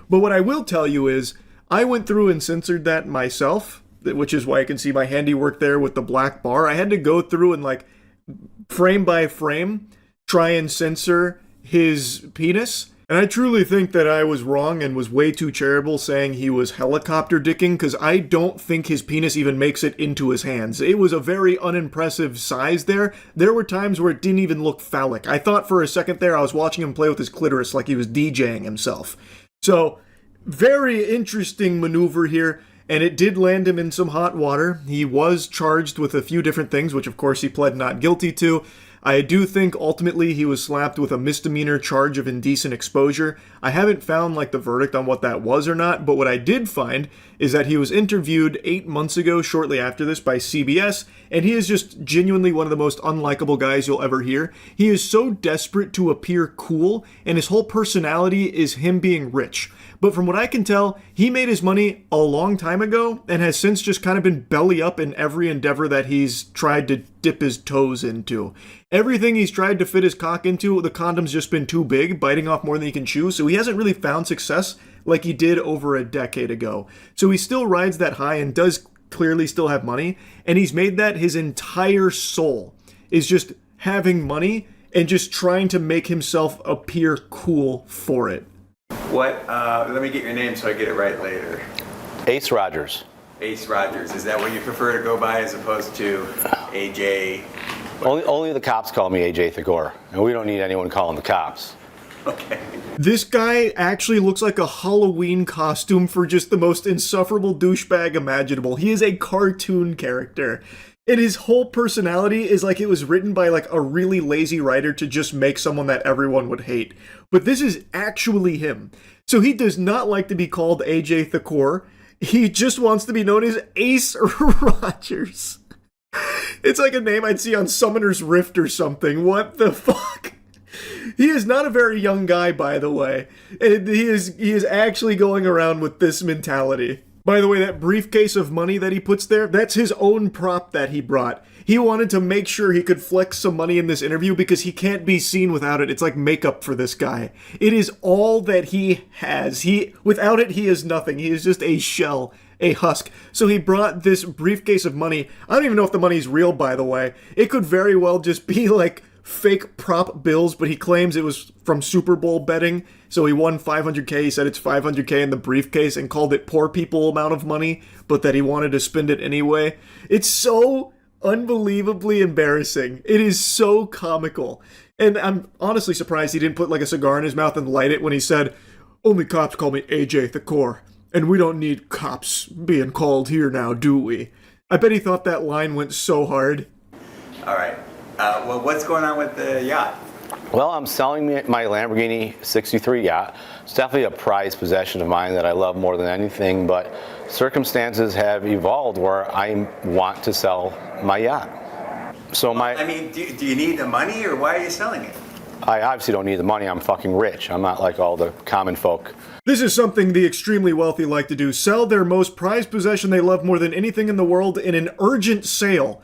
But what I will tell you is, I went through and censored that myself, which is why you can see my handiwork there with the black bar. I had to go through and, like, frame by frame, try and censor his penis. And I truly think that I was wrong and was way too charitable saying he was helicopter dicking, because I don't think his penis even makes it into his hands. It was a very unimpressive size there. There were times where it didn't even look phallic. I thought for a second there I was watching him play with his clitoris like he was DJing himself. So, very interesting maneuver here. And it did land him in some hot water. He was charged with a few different things, which of course he pled not guilty to. I do think ultimately he was slapped with a misdemeanor charge of indecent exposure. I haven't found like the verdict on what that was or not, but what I did find is that he was interviewed 8 months ago shortly after this by CBS, and he is just genuinely one of the most unlikable guys you'll ever hear. He is so desperate to appear cool, and his whole personality is him being rich. But from what I can tell, he made his money a long time ago and has since just kind of been belly up in every endeavor that he's tried to dip his toes into. Everything he's tried to fit his cock into, the condom's just been too big, biting off more than he can chew, so he hasn't really found success like he did over a decade ago. So he still rides that high and does clearly still have money, and he's made that his entire soul, is just having money and just trying to make himself appear cool for it. What, let me get your name so I get it right later. Ace Rogers. Ace Rogers, is that what you prefer to go by as opposed to AJ? Only the cops call me AJ Thagore, and we don't need anyone calling the cops. Okay. This guy actually looks like a Halloween costume for just the most insufferable douchebag imaginable. He is a cartoon character. And his whole personality is like it was written by like a really lazy writer to just make someone that everyone would hate. But this is actually him. So he does not like to be called AJ Thakor. He just wants to be known as Ace Rogers. It's like a name I'd see on Summoner's Rift or something. What the fuck? He is not a very young guy, by the way. And he is actually going around with this mentality. By the way, that briefcase of money that he puts there, that's his own prop that he brought. He wanted to make sure he could flex some money in this interview because he can't be seen without it. It's like makeup for this guy. It is all that he has. Without it, he is nothing. He is just a shell, a husk. So he brought this briefcase of money. I don't even know if the money's real, by the way. It could very well just be like fake prop bills, but he claims it was from Super Bowl betting. So he won 500K. He said it's 500K in the briefcase and called it poor people amount of money, but that he wanted to spend it anyway. It's so unbelievably embarrassing. It is so comical. And I'm honestly surprised he didn't put like a cigar in his mouth and light it when he said, "Only cops call me AJ Thakor, and we don't need cops being called here now, do we?" I bet he thought that line went so hard. All right. Well, what's going on with the yacht? Well, I'm selling my Lamborghini 63 yacht. It's definitely a prized possession of mine that I love more than anything, but circumstances have evolved where I want to sell my yacht. So I mean, do you need the money, or why are you selling it? I obviously don't need the money. I'm fucking rich. I'm not like all the common folk. This is something the extremely wealthy like to do. Sell their most prized possession they love more than anything in the world in an urgent sale.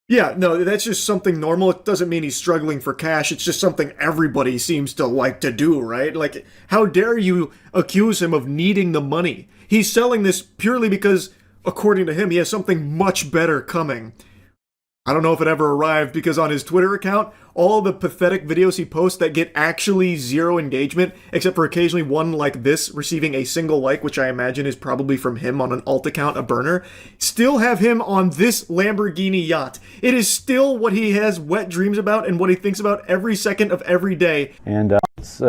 Yeah, no, that's just something normal. It doesn't mean he's struggling for cash. It's just something everybody seems to like to do, right? Like, how dare you accuse him of needing the money? He's selling this purely because, according to him, he has something much better coming. I don't know if it ever arrived, because on his Twitter account, all the pathetic videos he posts that get actually zero engagement, except for occasionally one like this receiving a single like, which I imagine is probably from him on an alt account, a burner, still have him on this Lamborghini yacht. It is still what he has wet dreams about and what he thinks about every second of every day. And it's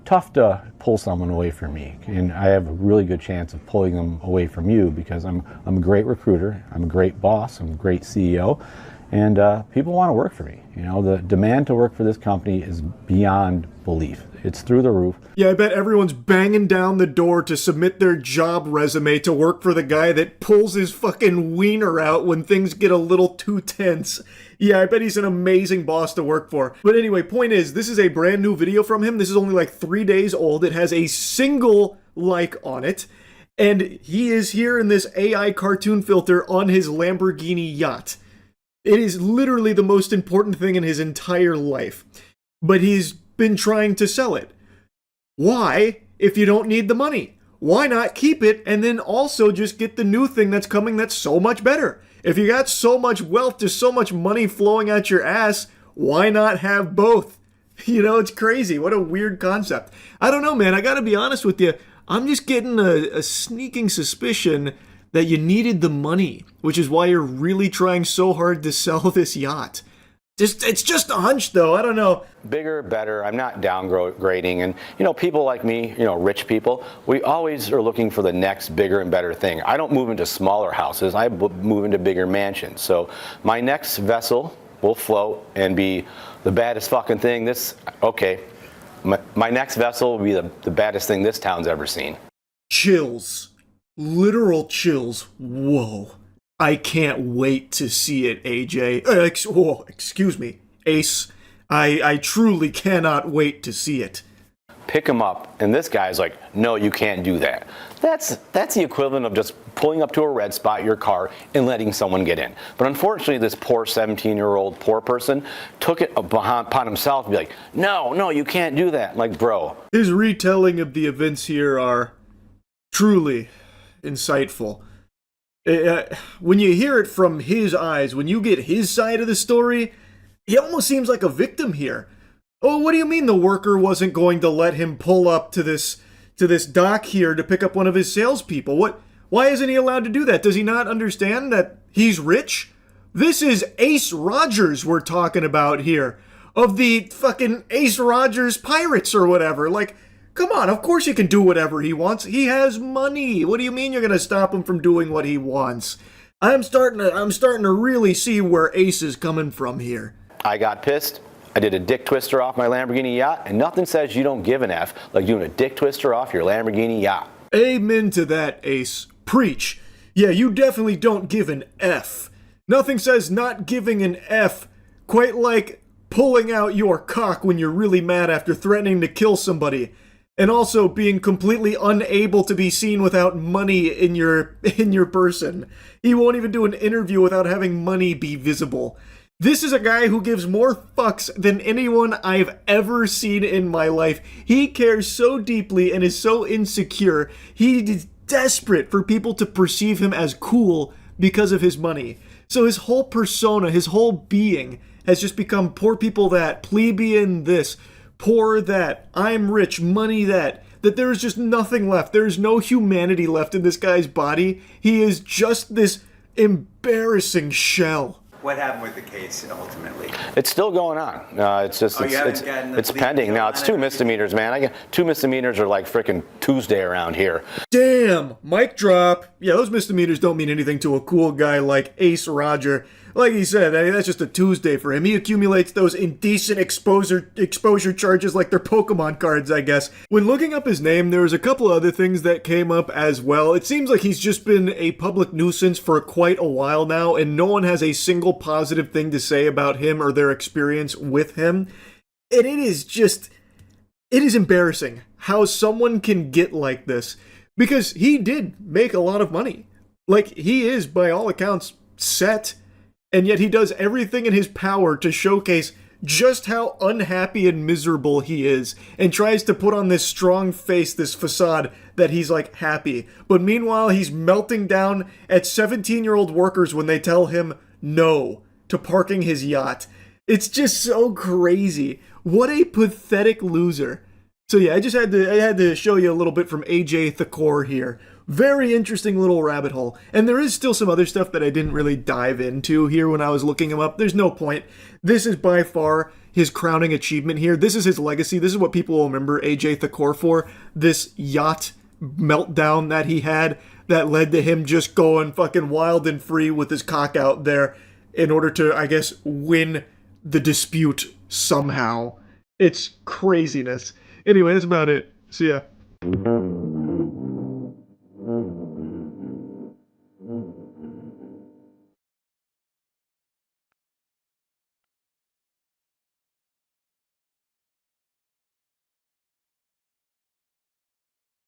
tough to pull someone away from me, and I have a really good chance of pulling them away from you because I'm a great recruiter, I'm a great boss, I'm a great CEO, and people want to work for me. You know, the demand to work for this company is beyond belief. It's through the roof. Yeah, I bet everyone's banging down the door to submit their job resume to work for the guy that pulls his fucking wiener out when things get a little too tense. Yeah, I bet he's an amazing boss to work for. But anyway, point is, this is a brand new video from him. This is only like 3 days old. It has a single like on it. And he is here in this AI cartoon filter on his Lamborghini yacht. It is literally the most important thing in his entire life. But he's been trying to sell it. Why, if you don't need the money? Why not keep it and then also just get the new thing that's coming that's so much better? If you got so much wealth, just so much money flowing out your ass, why not have both? You know, it's crazy. What a weird concept. I don't know, man. I gotta be honest with you. I'm just getting a sneaking suspicion that you needed the money, which is why you're really trying so hard to sell this yacht. It's just a hunch, though. I don't know. Bigger, better. I'm not downgrading. And, you know, people like me, you know, rich people, we always are looking for the next bigger and better thing. I don't move into smaller houses. I move into bigger mansions. So my next vessel will float and be the baddest fucking thing my next vessel will be the baddest thing this town's ever seen. Chills. Literal chills. Whoa. I can't wait to see it, AJ. Excuse me, Ace. I truly cannot wait to see it. Pick him up, and this guy's like, no, you can't do that. That's the equivalent of just pulling up to a red spot, your car, and letting someone get in. But unfortunately, this poor 17-year-old poor person took it upon himself to be like, no, you can't do that. I'm like, bro. His retelling of the events here are truly insightful. When you hear it from his eyes, when you get his side of the story, he almost seems like a victim here. Oh, what do you mean the worker wasn't going to let him pull up to this dock here to pick up one of his salespeople? Why isn't he allowed to do that? Does he not understand that he's rich? This is Ace Rogers we're talking about here, of the fucking Ace Rogers Pirates or whatever. Like, come on, of course he can do whatever he wants. He has money. What do you mean you're gonna stop him from doing what he wants? I'm starting to really see where Ace is coming from here. I got pissed. I did a dick twister off my Lamborghini yacht, and nothing says you don't give an F like doing a dick twister off your Lamborghini yacht. Amen to that, Ace. Preach. Yeah, you definitely don't give an F. Nothing says not giving an F quite like pulling out your cock when you're really mad after threatening to kill somebody. And also being completely unable to be seen without money in your person. He won't even do an interview without having money be visible. This is a guy who gives more fucks than anyone I've ever seen in my life. He cares so deeply and is so insecure. He is desperate for people to perceive him as cool because of his money. So his whole persona, his whole being has just become poor people that, plebeian this, poor that, I'm rich, money that there is just nothing left. There is no humanity left in this guy's body. He is just this embarrassing shell. What happened with the case ultimately? It's still going on. It's pending. Now, it's 2 misdemeanors, man. I get 2 misdemeanors are like frickin' Tuesday around here. Damn, mic drop. Yeah, those misdemeanors don't mean anything to a cool guy like Ace Roger. Like he said, that's just a Tuesday for him. He accumulates those indecent exposure charges like they're Pokemon cards, I guess. When looking up his name, there was a couple other things that came up as well. It seems like he's just been a public nuisance for quite a while now, and no one has a single positive thing to say about him or their experience with him. And it is embarrassing how someone can get like this, because he did make a lot of money. Like, he is, by all accounts, set. And yet he does everything in his power to showcase just how unhappy and miserable he is, and tries to put on this strong face, this facade that he's like happy. But meanwhile, he's melting down at 17-year-old workers when they tell him no to parking his yacht. It's just so crazy. What a pathetic loser. So yeah, I had to show you a little bit from AJ Thakor here. Very interesting little rabbit hole. And there is still some other stuff that I didn't really dive into here when I was looking him up. There's no point. This is by far his crowning achievement here. This is his legacy. This is what people will remember AJ Thakor for. This yacht meltdown that he had that led to him just going fucking wild and free with his cock out there in order to, I guess, win the dispute somehow. It's craziness. Anyway, that's about it. See ya.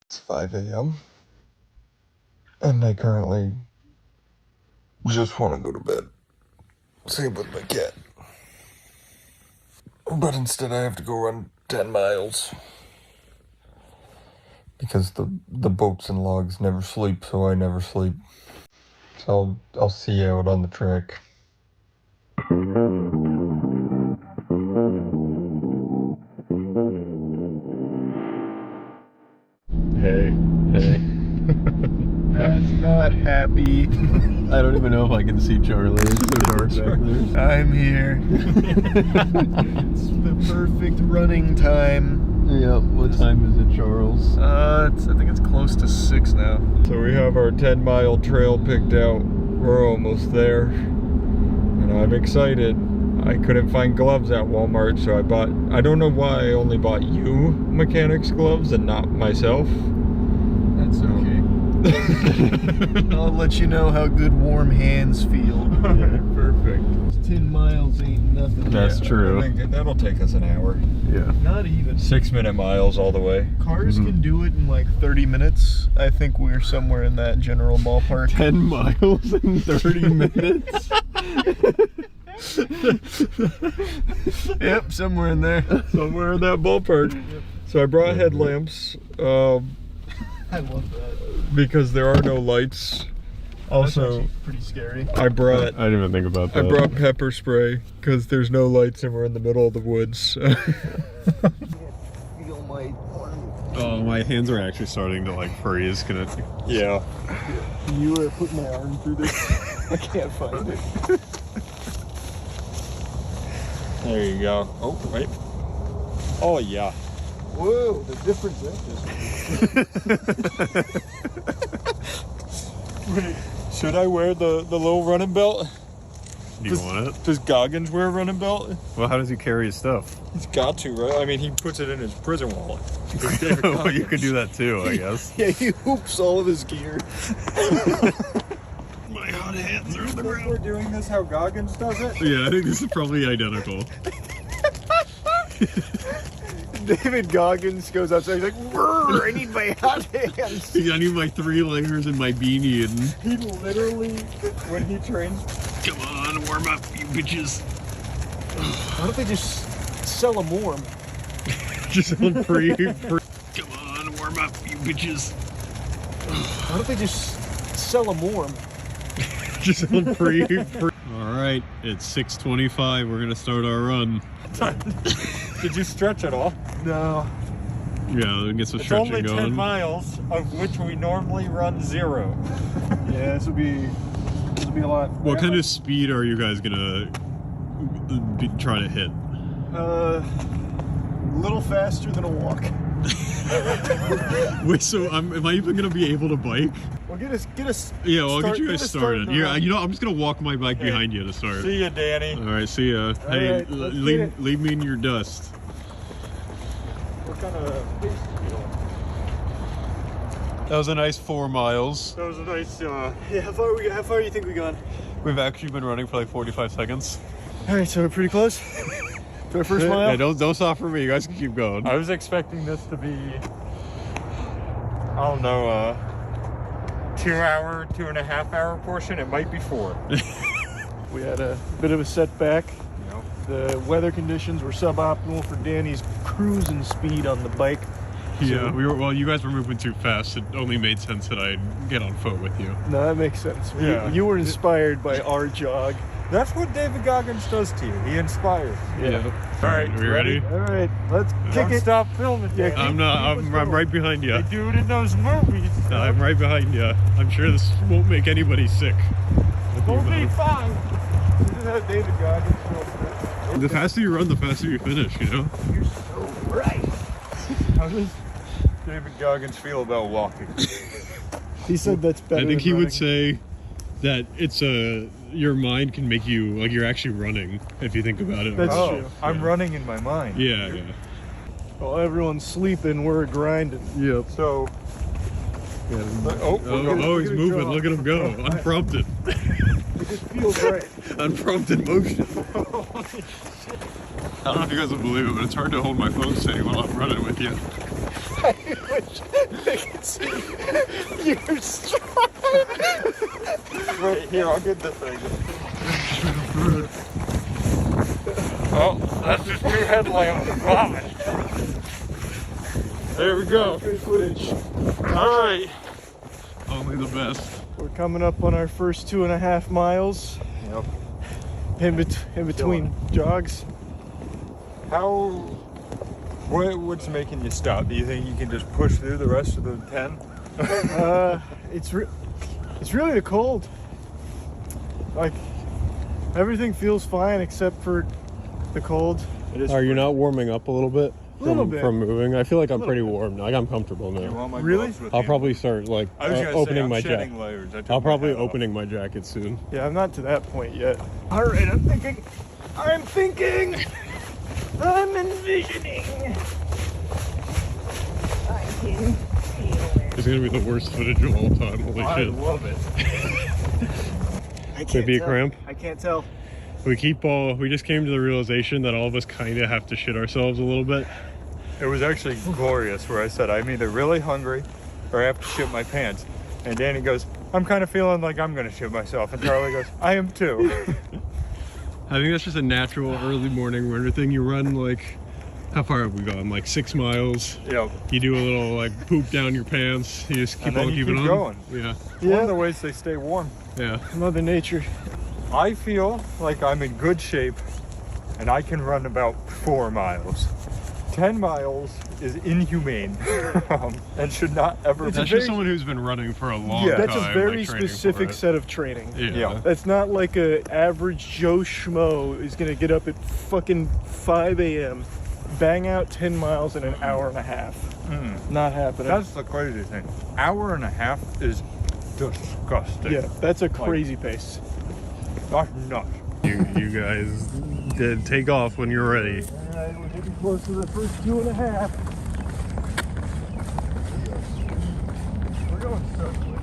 It's 5 a.m. and I currently just want to go to bed. Same with my cat. But instead I have to go run 10 miles. Because the boats and logs never sleep, so I never sleep. So I'll see you out on the track. not happy. I don't even know if I can see Charlie. It's so dark back there. I'm here. It's the perfect running time. Yeah, what time is it, Charles? I think it's close to 6 now. So we have our 10-mile trail picked out. We're almost there. And I'm excited. I couldn't find gloves at Walmart, so I don't know why I only bought you mechanics gloves and not myself. That's okay. I'll let you know how good warm hands feel. Yeah, perfect. 10 miles ain't nothing. That's true. I think that'll take us an hour. Yeah. Not even. 6-minute miles all the way. Cars can do it in like 30 minutes. I think we're somewhere in that general ballpark. 10 miles in 30 minutes? Yep, somewhere in there. Somewhere in that ballpark. So I brought headlamps. I love that. Because there are no lights. Also, pretty scary. I didn't even think about that. I brought pepper spray because there's no lights and we're in the middle of the woods. Feel my arm. Oh, my hands are actually starting to like freeze. Yeah. You were putting my arm through this. I can't find it. There you go. Oh, right. Oh, yeah. Whoa, the difference Wait, should I wear the little running belt? You want it? Does Goggins wear a running belt? Well, how does he carry his stuff? He's got to, right? I mean, he puts it in his prison wallet. Well, you could do that too, I guess. Yeah, he hoops all of his gear. My hot hands are in the ground. We're doing this how Goggins does it? Yeah, I think this is probably identical. David Goggins goes outside, he's like, I need my hot hands. I need my 3 layers and my beanie and... He literally, when he trains... Come on, warm up, you bitches. Why don't they just sell them warm? Just on free. Come on, warm up, you bitches. Why don't they just sell them warm? Just on free. Alright, it's 6:25, we're gonna start our run. Did you stretch at all? No. Yeah, we can get some It's stretching only 10 going. miles, of which we normally run 0. Yeah, this will be a lot. What kind of speed are you guys gonna try to hit? A little faster than a walk. Wait, so am I even gonna be able to bike? Well, get us. Yeah, well, I'll get you guys started. Yeah, you know, I'm just gonna walk my bike behind you to start. See ya, Danny. All right, see ya. Hey, right, let's get it. leave me in your dust. What kind of pace are you on? That was a nice 4 miles. That was a nice, Yeah, how far do you think we gone? We've actually been running for like 45 seconds. All right, so we're pretty close to our first mile. Yeah, don't stop for me. You guys can keep going. I was expecting this to be, I don't know, 2-hour, 2.5-hour portion. It might be 4. We had a bit of a setback. Yep. The weather conditions were suboptimal for Danny's cruising speed on the bike. Yeah, you guys were moving too fast. It only made sense that I'd get on foot with you. No, that makes sense. Yeah. You were inspired by our jog. That's what David Goggins does to you. He inspires. Yeah. All right, we ready? All right, let's Don't kick it. stop filming, Yeah, Danny. I'm right behind you. They do it in those movies. I'm right behind you. I'm sure this won't make anybody sick. We'll be fine. This is how David Goggins feels. The faster you run, the faster you finish, you know? You're so right. How does David Goggins feel about walking? He said that's better. I think than he would running. say that it's your mind can make you, like, you're actually running, if you think about it. That's true. I'm running in my mind. Yeah. While everyone's sleeping, we're grinding. Yep. So, Oh, he's moving. Look at him go. Unprompted. It just feels right. Unprompted motion. I don't know if you guys will believe it, but it's hard to hold my phone steady while I'm running with you. I wish they could see your stride. right here, I'll get the thing. Oh, that's just 2 headlamps. Vomit. There we go. Good footage. All right. Only the best. We're coming up on our first 2.5 miles. Yep. In between jogs. What's making you stop? Do you think you can just push through the rest of the 10? It's It's really the cold. Like, everything feels fine except for the cold. Are you not warming up a little bit Little bit. from moving? I feel like I'm pretty warm. Like I'm comfortable now. Really? I'll probably start like opening my jacket. I'll probably opening my jacket soon. Yeah, I'm not to that point yet. All right, I'm thinking. I'm envisioning. I can feel it. It's gonna be the worst footage of all time. Holy shit! I love it. I Could it be a cramp? I can't tell. We just came to the realization that all of us kind of have to shit ourselves a little bit. It was actually glorious where I said, I'm either really hungry or I have to shit my pants. And Danny goes, I'm kind of feeling like I'm going to shit myself. And Charlie goes, I am too. I think that's just a natural early morning runner thing. You run like, how far have we gone? Like 6 miles. Yep. You do a little like poop down your pants. You just keep on keeping on. Going. Yeah. It's one of the ways they stay warm. Yeah. Mother Nature. I feel like I'm in good shape and I can run about 4 miles. 10 miles is inhumane and should not ever be. That's just someone who's been running for a long time. That's a very like, specific set of training. Yeah. That's not like a average Joe Schmo is gonna get up at fucking 5 a.m., bang out 10 miles in an hour and a half. Not happening. That's the crazy thing. Hour and a half is disgusting. Yeah, that's a crazy pace. That's nuts. You guys did take off when you're ready. Alright, we're getting close to the first 2.5. We're going so quick.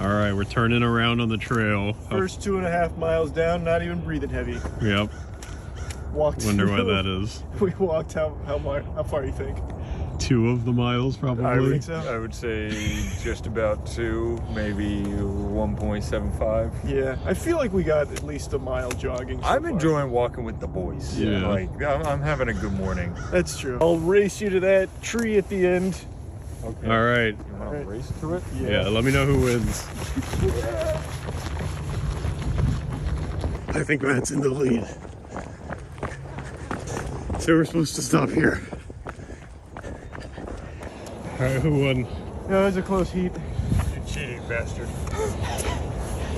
All right, we're turning around on the trail. First 2.5 miles down, not even breathing heavy. Yep. Walked. Wonder why that is. We walked how far you think? 2 of the miles, probably. I would say just about 2, maybe 1.75. Yeah, I feel like we got at least a mile jogging. I'm enjoying walking with the boys. Yeah. Like, I'm having a good morning. That's true. I'll race you to that tree at the end. Okay. All right. You want to race to it? Yeah, let me know who wins. I think Matt's in the lead. So we're supposed to stop here. All right, who won? Yeah, it was a close heat. You cheating bastard.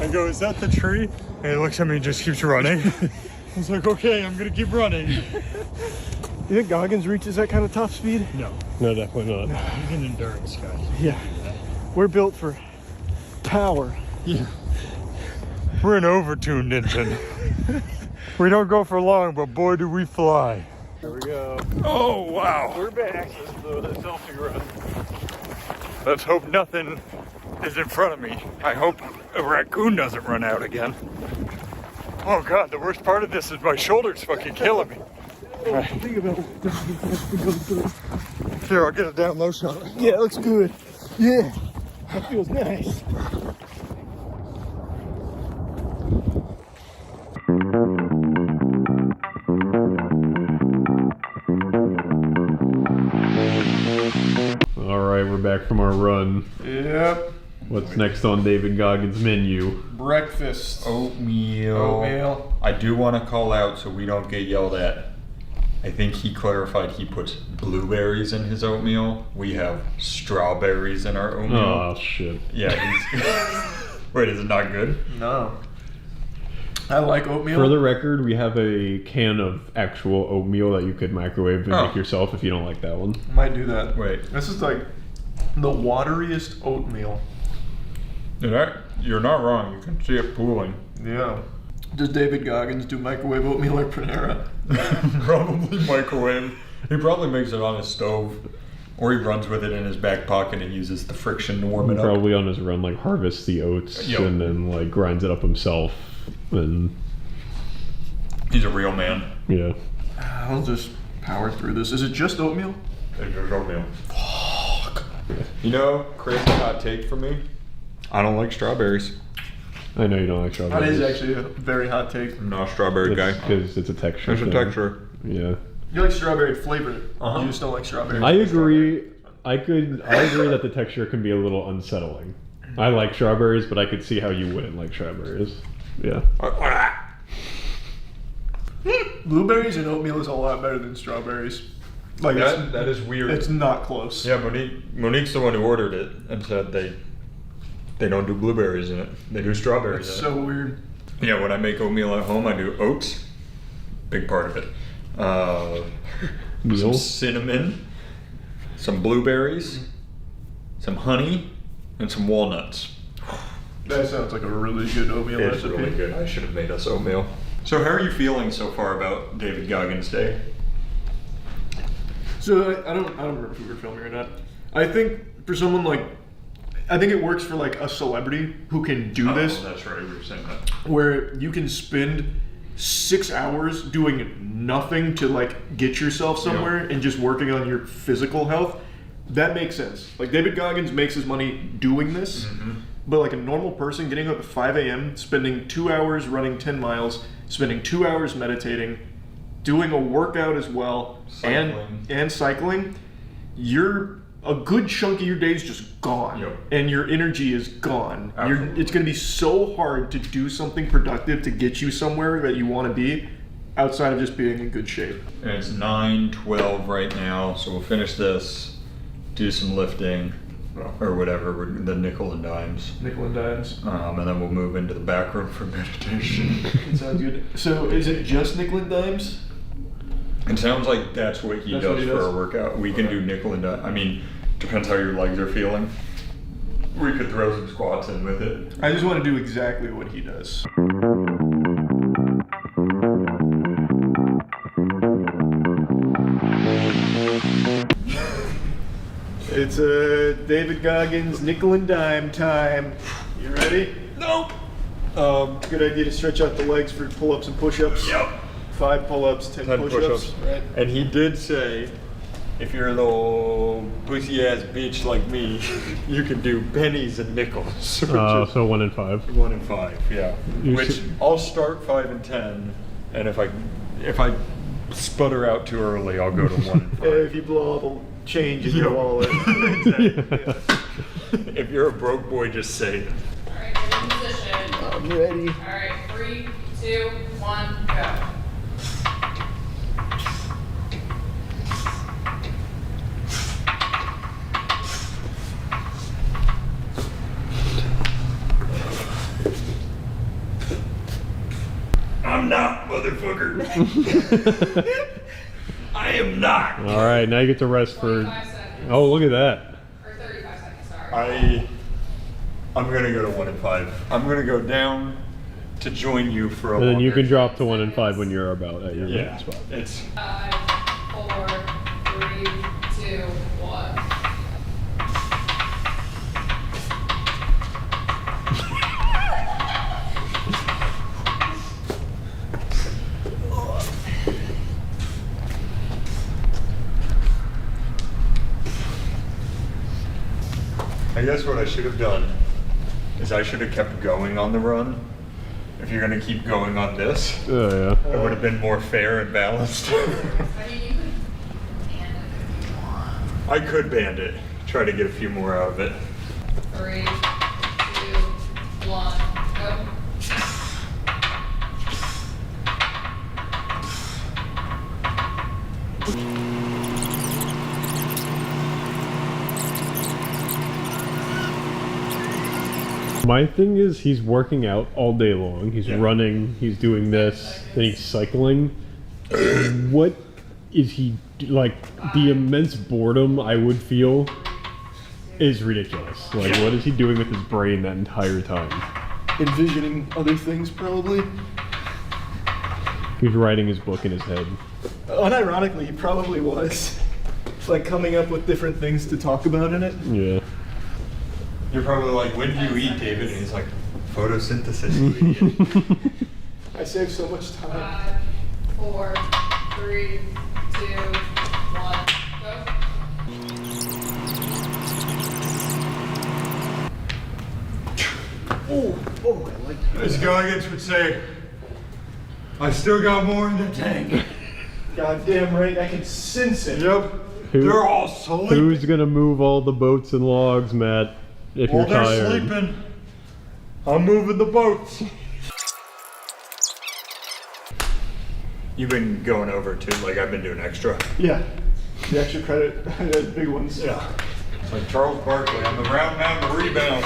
I go, is that the tree? And he looks at me and just keeps running. I was like, okay, I'm gonna keep running. You think Goggins reaches that kind of top speed? No. No, definitely not. He's an endurance guy. Yeah. We're built for power. Yeah. We're an overtuned engine. We don't go for long, but boy do we fly. Here we go. Oh, wow. We're back. This is the selfie run. Let's hope nothing is in front of me. I hope a raccoon doesn't run out again. Oh God, the worst part of this is my shoulder's fucking killing me. Right. Think about it. Here, I'll get a down low shot. Yeah, it looks good. Yeah, that feels nice. All right, we're back from our run. Yep. What's next on David Goggins' menu? Breakfast. Oatmeal. I do want to call out so we don't get yelled at. I think he clarified he puts blueberries in his oatmeal. We have strawberries in our oatmeal. Oh, shit. Yeah. Wait, is it not good? No. I like oatmeal. For the record, we have a can of actual oatmeal that you could microwave and make yourself if you don't like that one. Might do that. Wait. This is like the wateriest oatmeal. You're not wrong. You can see it pooling. Yeah. Does David Goggins do microwave oatmeal or Panera? Probably microwave. He probably makes it on his stove. Or he runs with it in his back pocket and uses the friction to warm it up. Probably on his run, like harvests the oats and then like grinds it up himself. And he's a real man. Yeah. I'll just power through this. Is it just oatmeal? It's just oatmeal. Fuck. You know, crazy hot take for me. I don't like strawberries. I know you don't like strawberries. That is actually a very hot take. I'm not a strawberry guy. Because it's a texture. It's a texture. Yeah. You like strawberry flavor. You just don't like strawberry. I agree. I agree that the texture can be a little unsettling. I like strawberries, but I could see how you wouldn't like strawberries. Yeah. Blueberries and oatmeal is a lot better than strawberries. Like that is weird. It's not close. Yeah, Monique's the one who ordered it and said they don't do blueberries in it. They do strawberries It's in so it. weird. Yeah, when I make oatmeal at home, I do oats. Big part of it. Some cinnamon, some blueberries, some honey, and some walnuts. That sounds like a really good oatmeal It's recipe. really good. I should have made us oatmeal. So how are you feeling so far about David Goggins Day? So I don't remember if we were filming or not. I think for someone like, I think it works for like a celebrity who can do this. Oh, that's right. We were saying that. Where you can spend 6 hours doing nothing to like get yourself somewhere and just working on your physical health. That makes sense. Like David Goggins makes his money doing this, but like a normal person getting up at 5 a.m., spending 2 hours running 10 miles, spending 2 hours meditating, doing a workout as well, and cycling, a good chunk of your day is just gone, and your energy is gone. It's going to be so hard to do something productive to get you somewhere that you want to be, outside of just being in good shape. And it's 9:12 right now, so we'll finish this, do some lifting, or whatever, the nickel and dimes. Nickel and dimes. And then we'll move into the back room for meditation. It sounds good. So is it just nickel and dimes? It sounds like that's what he does for a workout. We can do nickel and dimes. I mean, depends how your legs are feeling. We could throw some squats in with it. I just want to do exactly what he does. It's David Goggins nickel and dime time. You ready? Nope. Good idea to stretch out the legs for pull-ups and push-ups. Yep. 5 pull-ups, 10 push-ups. Right. And he did say, if you're a little pussy-ass bitch like me, you can do pennies and nickels. So 1 and 5. 1 and 5, yeah. Which I'll start 5 and 10, and if I sputter out too early, I'll go to 1 and 5. If you blow all the change in your wallet. If you're a broke boy, just say it. Alright, get in position. I'm ready. Alright, 3, 2, 1, go. I'm not, motherfucker. I am not. All right, now you get to rest for. 25 seconds. Oh, look at that. Or 35 seconds, sorry. I'm gonna go to 1 and 5. I'm gonna go down to join you for a. And then you longer- can drop to 1 and 5 when you're about at your Yeah, spot. it's. 5, 4, 3, 2, 1. I guess what I should have done is I should have kept going on the run. If you're gonna keep going on this, Oh yeah. it would have been more fair and balanced. I mean, you could hand it if you want. I could band it, try to get a few more out of it. 3, 2, 1, go. My thing is, he's working out all day long. He's running. He's doing this. Then he's cycling. What is he like? The immense boredom I would feel is ridiculous. Like, what is he doing with his brain that entire time? Envisioning other things, probably. He's writing his book in his head. Unironically, he probably was. Like coming up with different things to talk about in it. Yeah. You're probably like, when do you eat, David? And he's like, photosynthesis, you idiot. I save so much time. 5, 4, 3, 2, 1, go. Oh, I like that. As Goggins would say, I still got more in the tank. Goddamn right, I can sense it. Yep. They're all sleeping. Who's gonna move all the boats and logs, Matt? If While you're they're tired. sleeping, I'm moving the boats. You've been going over too, like I've been doing extra. Yeah. The extra credit, the big ones. Yeah. It's like Charles Barkley on the round mound rebound.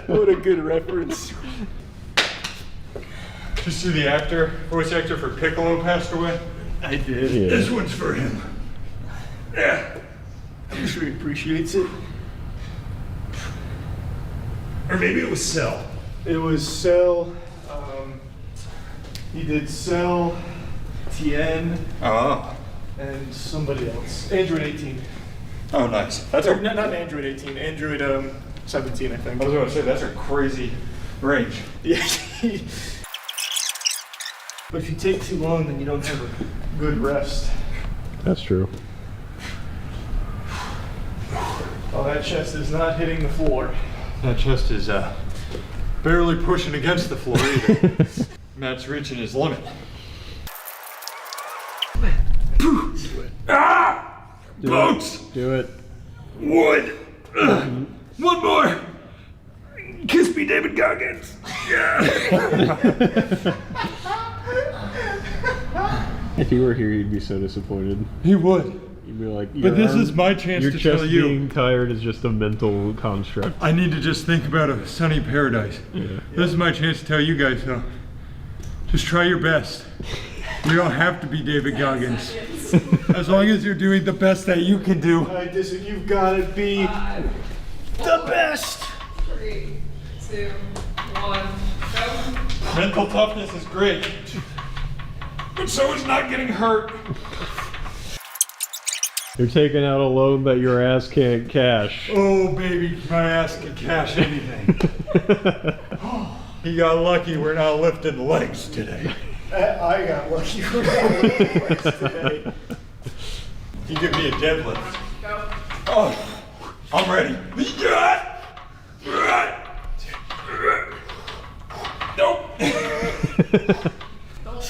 What a good reference. Did you see the actor, voice actor for Piccolo passed away? I did. Yeah. This one's for him. Yeah. I'm sure he appreciates it. Or maybe it was Cell. It was Cell. He did Cell, Tien, Oh. and somebody else. Android 18. Oh, nice. That's Or, a, not Android 18, Android 17, I think. I was going to say, that's a crazy range. Yeah. But if you take too long, then you don't have a good rest. That's true. Oh, that chest is not hitting the floor. That chest is barely pushing against the floor either. Matt's reaching his limit. Ah! Boats! Do it. Wood! One more! Kiss me, David Goggins! Yeah! If he were here, he'd be so disappointed. He would. He'd be like, But this is my chance your to chest tell you. being tired is just a mental construct. I need to just think about a sunny paradise. Yeah. This is my chance to tell you guys though. Just try your best. You don't have to be David Goggins. As long as you're doing the best that you can do. You've got to be the best. 3, 2, 1, go. Mental toughness is great. But so is not getting hurt. You're taking out a loan that your ass can't cash. Oh baby, my ass can cash anything. He got lucky we're not lifting legs today. I got lucky for that today. You give me a deadlift. Go. Oh, I'm ready. Nope.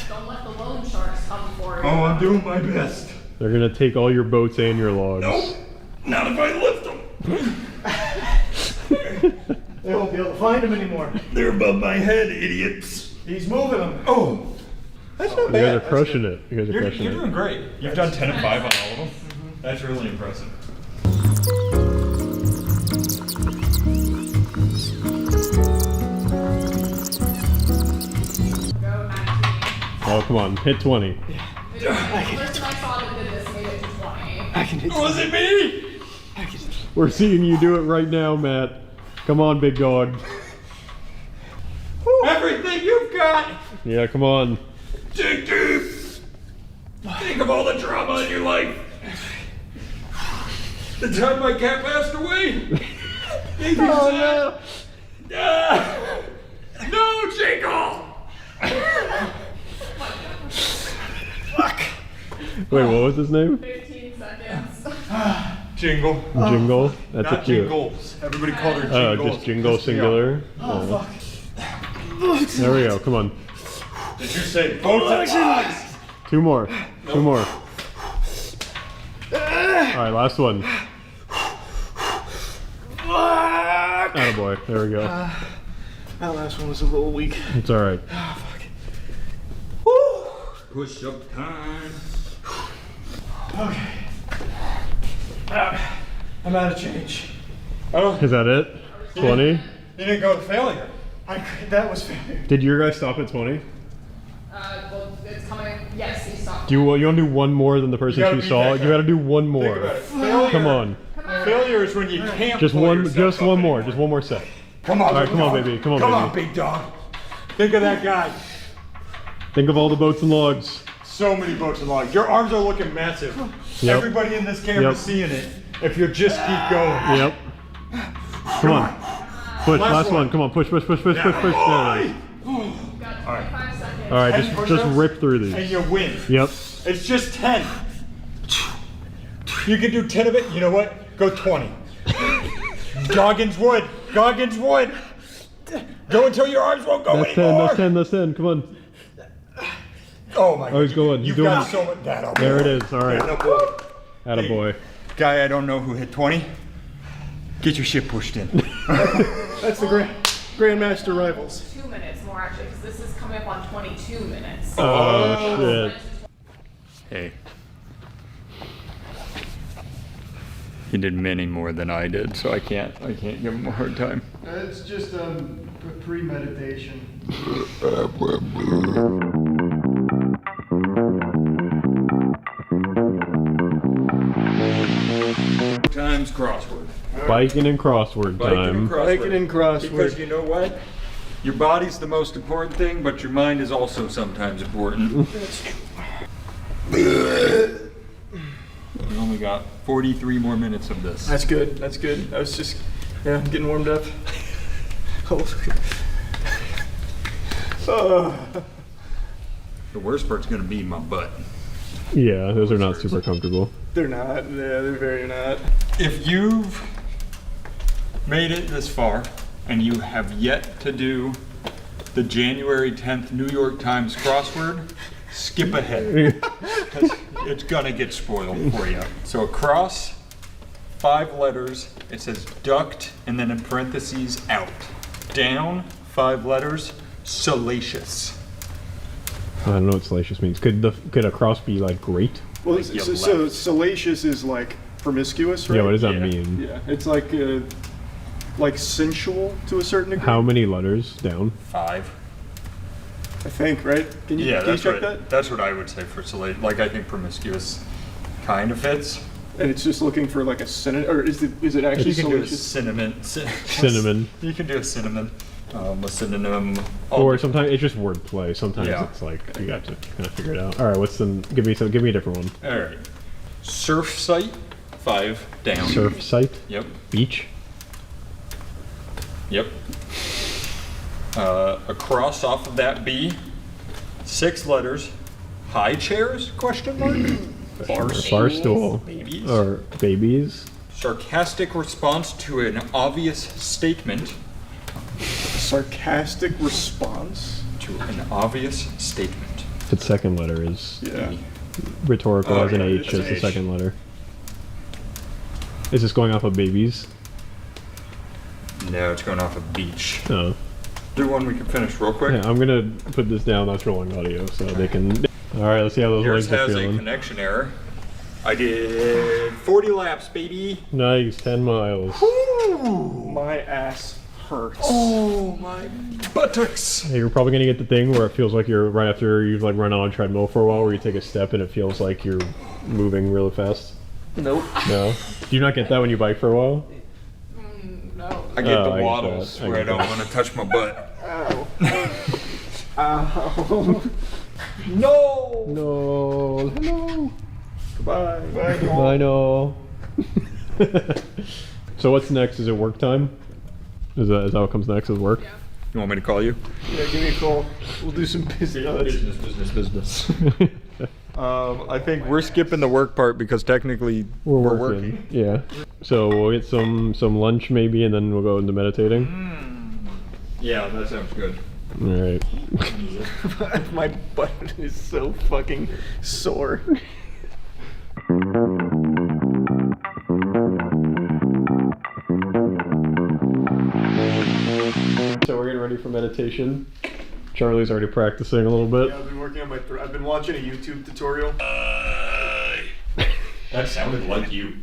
Don't let the loan sharks come for you. Oh, I'm doing my best. They're gonna take all your boats and your logs. Nope. Not if I lift them. They won't be able to find him anymore. They're above my head, idiots. He's moving them. Oh. That's not You bad. guys are crushing it. You guys are You're crushing it. doing great. You've done 10 and 5 on all of them. That's really impressive. Go 19. Oh, come on. Hit 20. The person I saw that did this made it to 20. I can hit Was it me? We're seeing you do it right now, Matt. Come on, big dog. Everything you've got. Yeah, come on. Dig deep. Think of all the drama in your life. The time my cat passed away. Oh no! No, Jingle. Fuck! Wait, what was his name? 15 seconds. Jingle. Jingle? That's Not a cute. Jingles. Everybody called her Oh, Jingles. just Jingle singular. Oh, fuck. There we go. Come on. Did you say boats and logs? 2 more. 2 more. Alright, last one. Attaboy. There we go. That last one was a little weak. It's alright. Oh, fuck. Woo! Push up time. Okay. I'm out of change. Oh, Is that it? 20? you didn't go to failure. That was failure. Did your guys stop at 20? Well, it's coming. Yes, he stopped. Do you want to do one more than the person gotta you beat saw? that You gotta do one Think more. about it. Failure. Come on. Failure is when you can't Just pull one yourself up more. anymore. Just one more set. Come on, All right, big come on, dog. baby. Come on, Come baby. on, big dog. Think of that guy. Think of all the boats and logs. So many boats and logs. Your arms are looking massive. Yep. Everybody in this camera Yep. is seeing it. If you just keep going. Yep. Come on. Push. Last one. Come on. Push. There it is. You've got 25 seconds. All right. 10 Just push-ups, rip through and these. you win. Yep. It's just 10. You can do 10 of it. You know what? Go 20. Goggins wood. Goggins wood. Go until your arms won't go That's 10. anymore. That's 10. That's 10. Come on. Oh my God. Oh, he's going. He's You've doing. got so much. That There it is. All right. Attaboy. Guy I don't know who hit 20. Get your shit pushed in. That's the Grandmaster Rivals. 2 minutes more actually, because this is coming up on 22 minutes. Oh shit. Hey. He did many more than I did, so I can't give him a hard time. It's just premeditation. Times crossword. Biking and crossword time. Biking and crossword. Because you know what? Your body's the most important thing, but your mind is also sometimes important. That's true. We only got 43 more minutes of this. That's good. That's good. I was just, I'm getting warmed up. The worst part's gonna be my butt. Yeah, those are not super comfortable. They're not. Yeah, they're very not. If you've made it this far and you have yet to do the January 10th New York Times crossword, skip ahead. 'Cause it's gonna get spoiled for you. So across 5 letters, it says duct and then in parentheses out. Down 5 letters, salacious. I don't know what salacious means. Could a cross be like great? Well, Like so salacious is like promiscuous, right? Yeah, what does that mean? Yeah, it's like sensual to a certain degree. How many letters down? 5. I think, right? Can you That's check what, that? that's what I would say for salacious. Like, I think promiscuous kind of fits. And it's just looking for like a synonym, or is it actually You can do a salacious? cinnamon. Cinnamon. You can do a cinnamon. A synonym. Or sometimes it's just wordplay. Sometimes Yeah. it's like you got to kind of figure it out. All right, give me a different one. All right. Surf site, 5 down. Surf site. Yep. Beach. Yep. Across off of that B, 6 letters. High chairs? Question mark. Barstool. Babies. Or babies. Sarcastic response to an obvious statement. Sarcastic response to an obvious statement. The second letter is Yeah. rhetorical Oh, as an yeah, H it's as an the H. second letter. Is this going off of babies? No, it's going off of beach. Oh. Do one we can finish real quick. Yeah, I'm gonna put this down. That's rolling audio, so they can. All right, let's see how those Yours legs are has a feeling. connection error. I did 40 laps, baby. Nice, 10 miles. My ass hurts. Oh my buttocks. Hey, you're probably gonna get the thing where it feels like you're right after you've like run on a treadmill for a while, where you take a step and it feels like you're moving really fast. Nope. No. Do you not get that when you bike for a while? No. I get the I get waddles that. I where I get don't that. want to touch my butt. Ow. Ow. No. No. Hello. Goodbye. Bye. I know. So what's next? Is it work time? Is that what comes next? Is work? Yeah. You want me to call you? Yeah, give me a call. We'll do some business. Business. I think we're skipping the work part because technically we're working. Yeah. So we'll get some lunch maybe, and then we'll go into meditating. Yeah, that sounds good. All right. My butt is so fucking sore. So we're getting ready for meditation. Charlie's already practicing a little bit. Yeah, I've been working on my throat. I've been watching a YouTube tutorial. That sounded like you.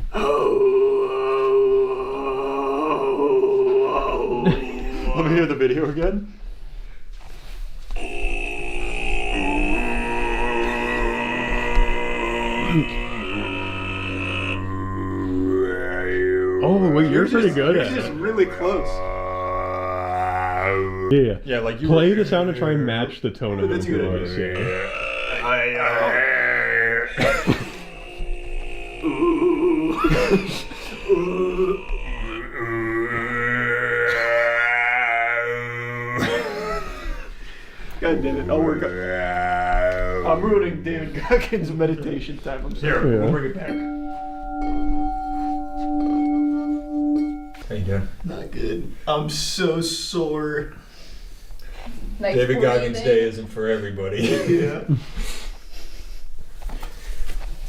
Let me hear the video again. Oh, wait, you're pretty good at Yours is it. really close. Yeah. Yeah, like you Play were- the sound and try and match the tone of That's his a good voice. Yeah. God damn it, I'll work on I'm ruining David Goggins' meditation time. I'm sorry. Here, Yeah. we'll bring it back. How you doing? Not good. I'm so sore. Nice David Goggins breathing. Day isn't for everybody. Yeah.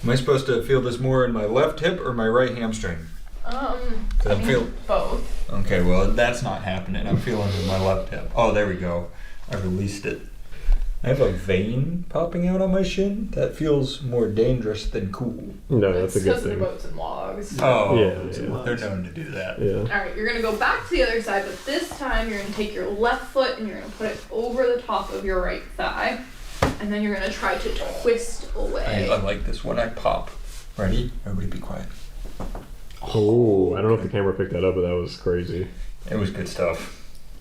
Am I supposed to feel this more in my left hip or my right hamstring? I I'm mean, feel- both. Okay, well, that's not happening. I'm feeling it in my left hip. Oh, there we go. I released it. I have a vein popping out on my shin. That feels more dangerous than cool. No, that's a good Because they're thing. boats and logs. Oh, Yeah. they're known to do that. Yeah. Alright, you're gonna go back to the other side, but this time you're gonna take your left foot and you're gonna put it over the top of your right thigh. And then you're gonna try to twist away. I like this one. I pop. Ready? Everybody be quiet. Oh, I don't know if the camera picked that up, but that was crazy. It was good stuff.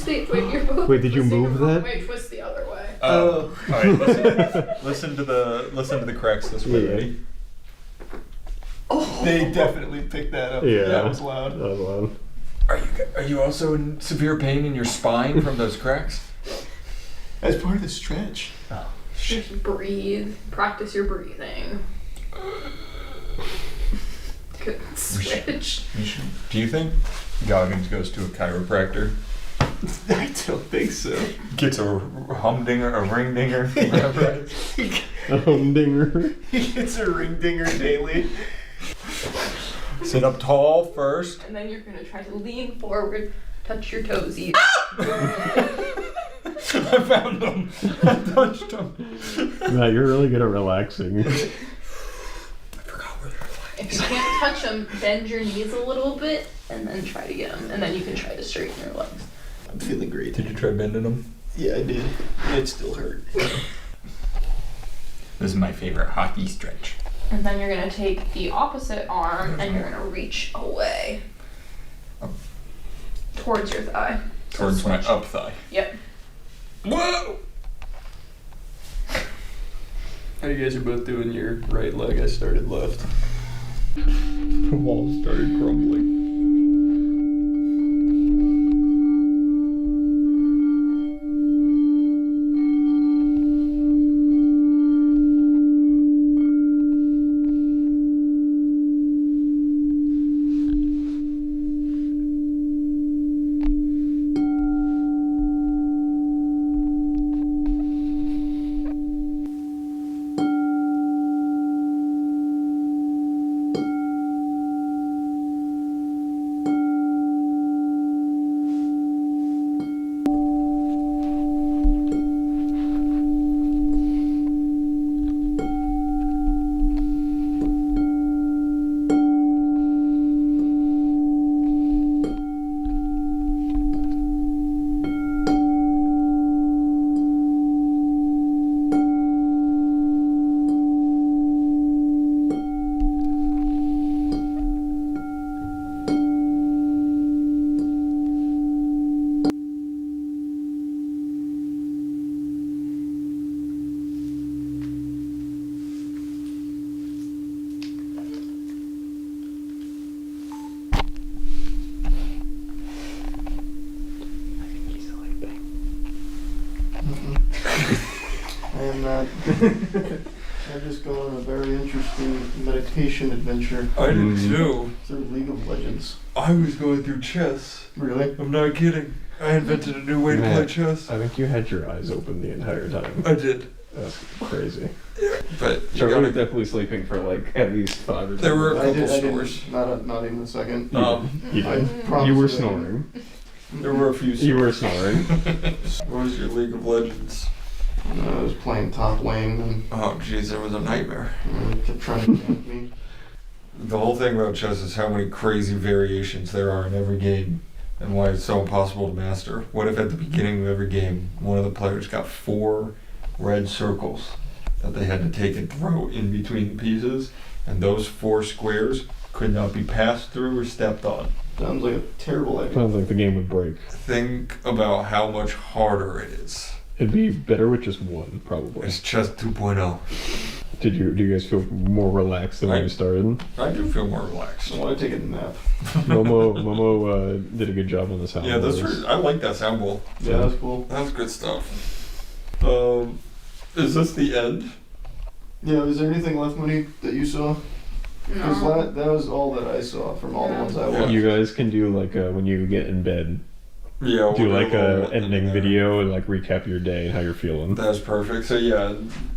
Wait, you're both Wait, did you twisting move the wrong that? way, twist the other way. All right, listen to the cracks this way. Yeah. Ready? Oh. They definitely picked that up. Yeah. That was loud. That was loud. Are you also in severe pain in your spine from those cracks? As part of the stretch. Oh. Just breathe. Practice your breathing. Good switch. Do you think Goggins goes to a chiropractor? I don't think so. Gets a humdinger, a ring dinger, whatever it is. A humdinger. He gets a ring dinger daily. Sit up tall first. And then you're gonna try to lean forward, touch your toesies. I found them. I touched them. Matt, you're really good at relaxing. If you can't touch them, bend your knees a little bit and then try to get them. And then you can try to straighten your legs. I'm feeling great. Did you try bending them? Yeah, I did. It still hurt. This is my favorite hockey stretch. And then you're gonna take the opposite arm and you're gonna reach away. Towards your thigh. Towards my up thigh. Yep. Whoa! How you guys are both doing your right leg? I started left. The walls started crumbling. I am not. I've just gone on a very interesting meditation adventure. I did too. Through League of Legends. I was going through chess. Really? I'm not kidding. I invented a new way to play Matt, chess. I think you had your eyes open the entire time. I did. That's crazy. But you Trevor gotta- was definitely sleeping for like at least 5 or 10 There were a minutes. couple I snores. didn't, not even a second. You I did. promise You were I didn't. snoring. There were a few snores. You were snoring. What was your League of Legends? I was playing top lane and Oh jeez, it was a nightmare. kept trying to gank me. The whole thing about chess is how many crazy variations there are in every game and why it's so impossible to master. What if at the beginning of every game, one of the players got 4 red circles that they had to take and throw in between the pieces, and those 4 squares could not be passed through or stepped on? Sounds like a terrible idea. Sounds like the game would break. Think about how much harder it is. It'd be better with just one, probably. It's chess 2.0. Do you guys feel more relaxed than when you started? I do feel more relaxed. I want to take a nap. Momo did a good job on the sound. Yeah, that's bowls. I like that sound bowl. Yeah, that's cool. That's good stuff. Is this the end? Yeah, is there anything left, Monique, that you saw? Because No. that was all that I saw from all the ones I watched. You guys can do like when you get in bed. Yeah, Do we'll like do a a little ending video and like recap your day and how you're feeling. That's perfect. So yeah,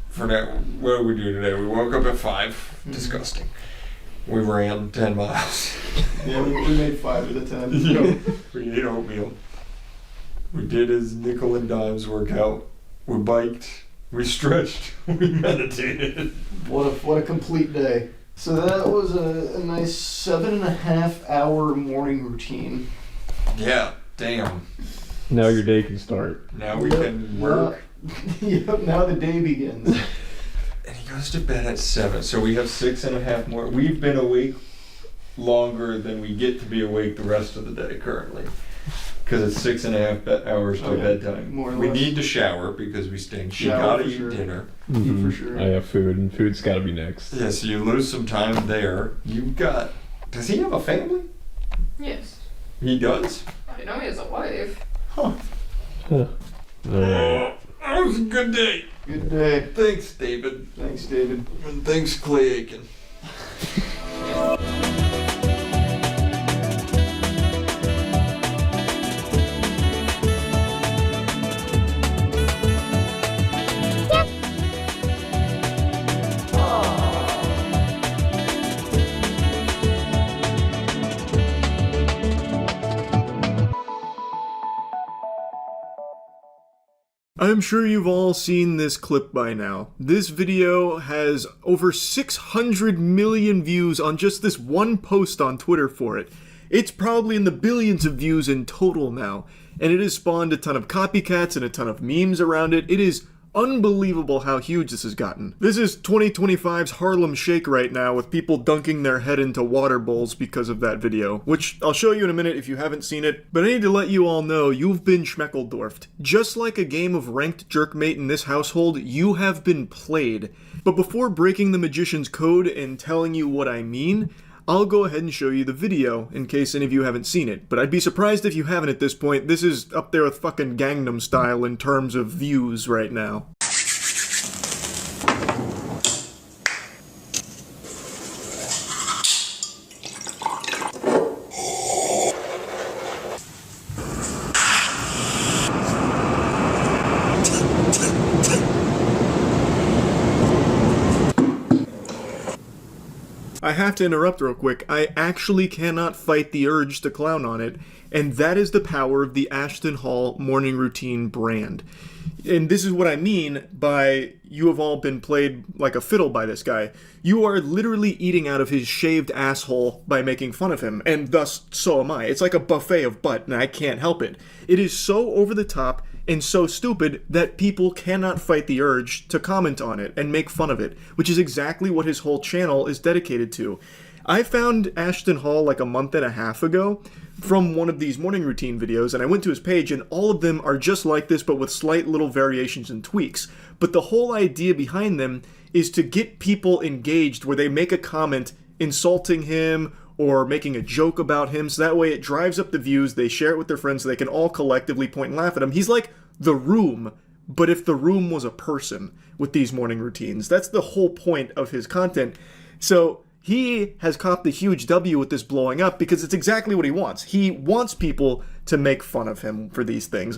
for now, what did we do today? We woke up at 5. Disgusting. We ran 10 miles. Yeah, we made 5 of the 10. Yeah, we ate oatmeal. We did his nickel and dimes workout. We biked. We stretched. We meditated. What a complete day. So that was a nice 7.5 hour morning routine. Yeah, damn. Now your day can start. Now we can work. Yep, now the day begins. And he goes to bed at 7, so we have 6.5 more. We've been awake longer than we get to be awake the rest of the day currently. Because it's 6.5 hours till bedtime. More or We less. need to shower because we stink. You Shower gotta for eat sure. dinner. Mhm. For sure. I have food, and food's got to be next. Yeah, so you lose some time there. You've got. Does he have a family? Yes. He does? I know he has a wife. Huh. Huh. That was a good day. Good day. Thanks, David. Thanks, David. And thanks, Clay Aiken. I'm sure you've all seen this clip by now. This video has over 600 million views on just this one post on Twitter for it. It's probably in the billions of views in total now, and it has spawned a ton of copycats and a ton of memes around it. It is unbelievable how huge this has gotten. This is 2025's Harlem Shake right now, with people dunking their head into water bowls because of that video, which I'll show you in a minute if you haven't seen it, but I need to let you all know you've been schmeckeldorfed. Just like a game of ranked jerkmate in this household, you have been played. But before breaking the magician's code and telling you what I mean, I'll go ahead and show you the video, in case any of you haven't seen it. But I'd be surprised if you haven't at this point. This is up there with fucking Gangnam Style in terms of views right now. I have to interrupt real quick. I actually cannot fight the urge to clown on it, and that is the power of the Ashton Hall morning routine brand. And this is what I mean by you have all been played like a fiddle by this guy. You are literally eating out of his shaved asshole by making fun of him, and thus so am I. It's like a buffet of butt, and I can't help it. It is so over the top and so stupid that people cannot fight the urge to comment on it and make fun of it, which is exactly what his whole channel is dedicated to. I found Ashton Hall like a month and a half ago from one of these morning routine videos, and I went to his page, and all of them are just like this but with slight little variations and tweaks. But the whole idea behind them is to get people engaged where they make a comment insulting him or making a joke about him, so that way it drives up the views, they share it with their friends so they can all collectively point and laugh at him. He's like The Room, but if The Room was a person with these morning routines. That's the whole point of his content. So he has copped a huge W with this blowing up because it's exactly what he wants. He wants people to make fun of him for these things.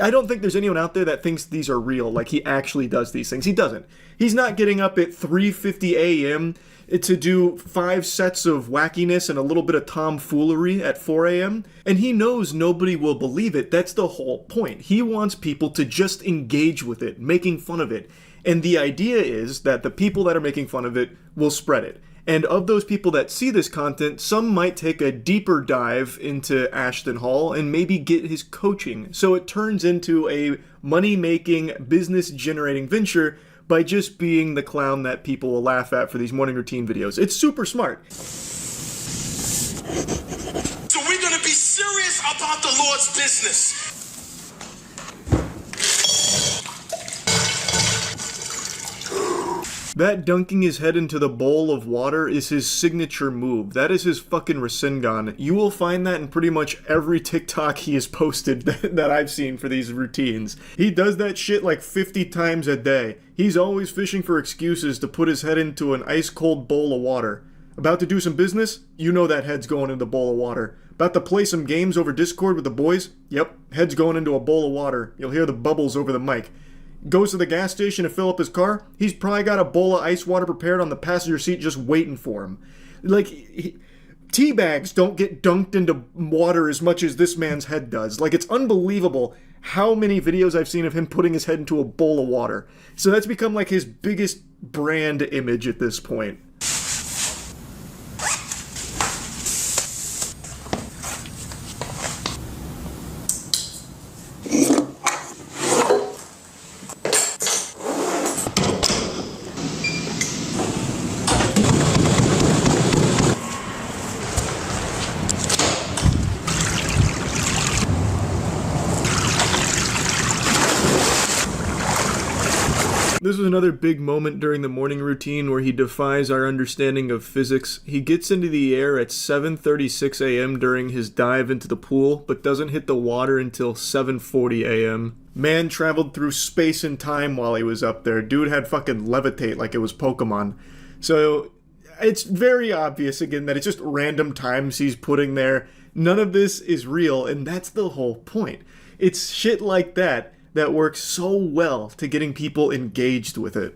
I don't think there's anyone out there that thinks these are real, like he actually does these things. He doesn't. He's not getting up at 3:50 a.m. to do 5 sets of wackiness and a little bit of tomfoolery at 4 a.m. And he knows nobody will believe it. That's the whole point. He wants people to just engage with it, making fun of it. And the idea is that the people that are making fun of it will spread it. And of those people that see this content, some might take a deeper dive into Ashton Hall and maybe get his coaching. So it turns into a money-making, business-generating venture by just being the clown that people will laugh at for these morning routine videos. It's super smart. So we're going to be serious about the Lord's business. That dunking his head into the bowl of water is his signature move. That is his fucking Rasengan. You will find that in pretty much every TikTok he has posted that I've seen for these routines. He does that shit like 50 times a day. He's always fishing for excuses to put his head into an ice-cold bowl of water. About to do some business? You know that head's going into the bowl of water. About to play some games over Discord with the boys? Yep, head's going into a bowl of water. You'll hear the bubbles over the mic. Goes to the gas station to fill up his car, he's probably got a bowl of ice water prepared on the passenger seat just waiting for him. Like, tea bags don't get dunked into water as much as this man's head does. Like, it's unbelievable how many videos I've seen of him putting his head into a bowl of water. So that's become like his biggest brand image at this point. This was another big moment during the morning routine where he defies our understanding of physics. He gets into the air at 7:36 a.m. during his dive into the pool, but doesn't hit the water until 7:40 a.m. Man traveled through space and time while he was up there. Dude had fucking levitate like it was Pokemon. So it's very obvious again that it's just random times he's putting there. None of this is real, and that's the whole point. It's shit like that that works so well to getting people engaged with it.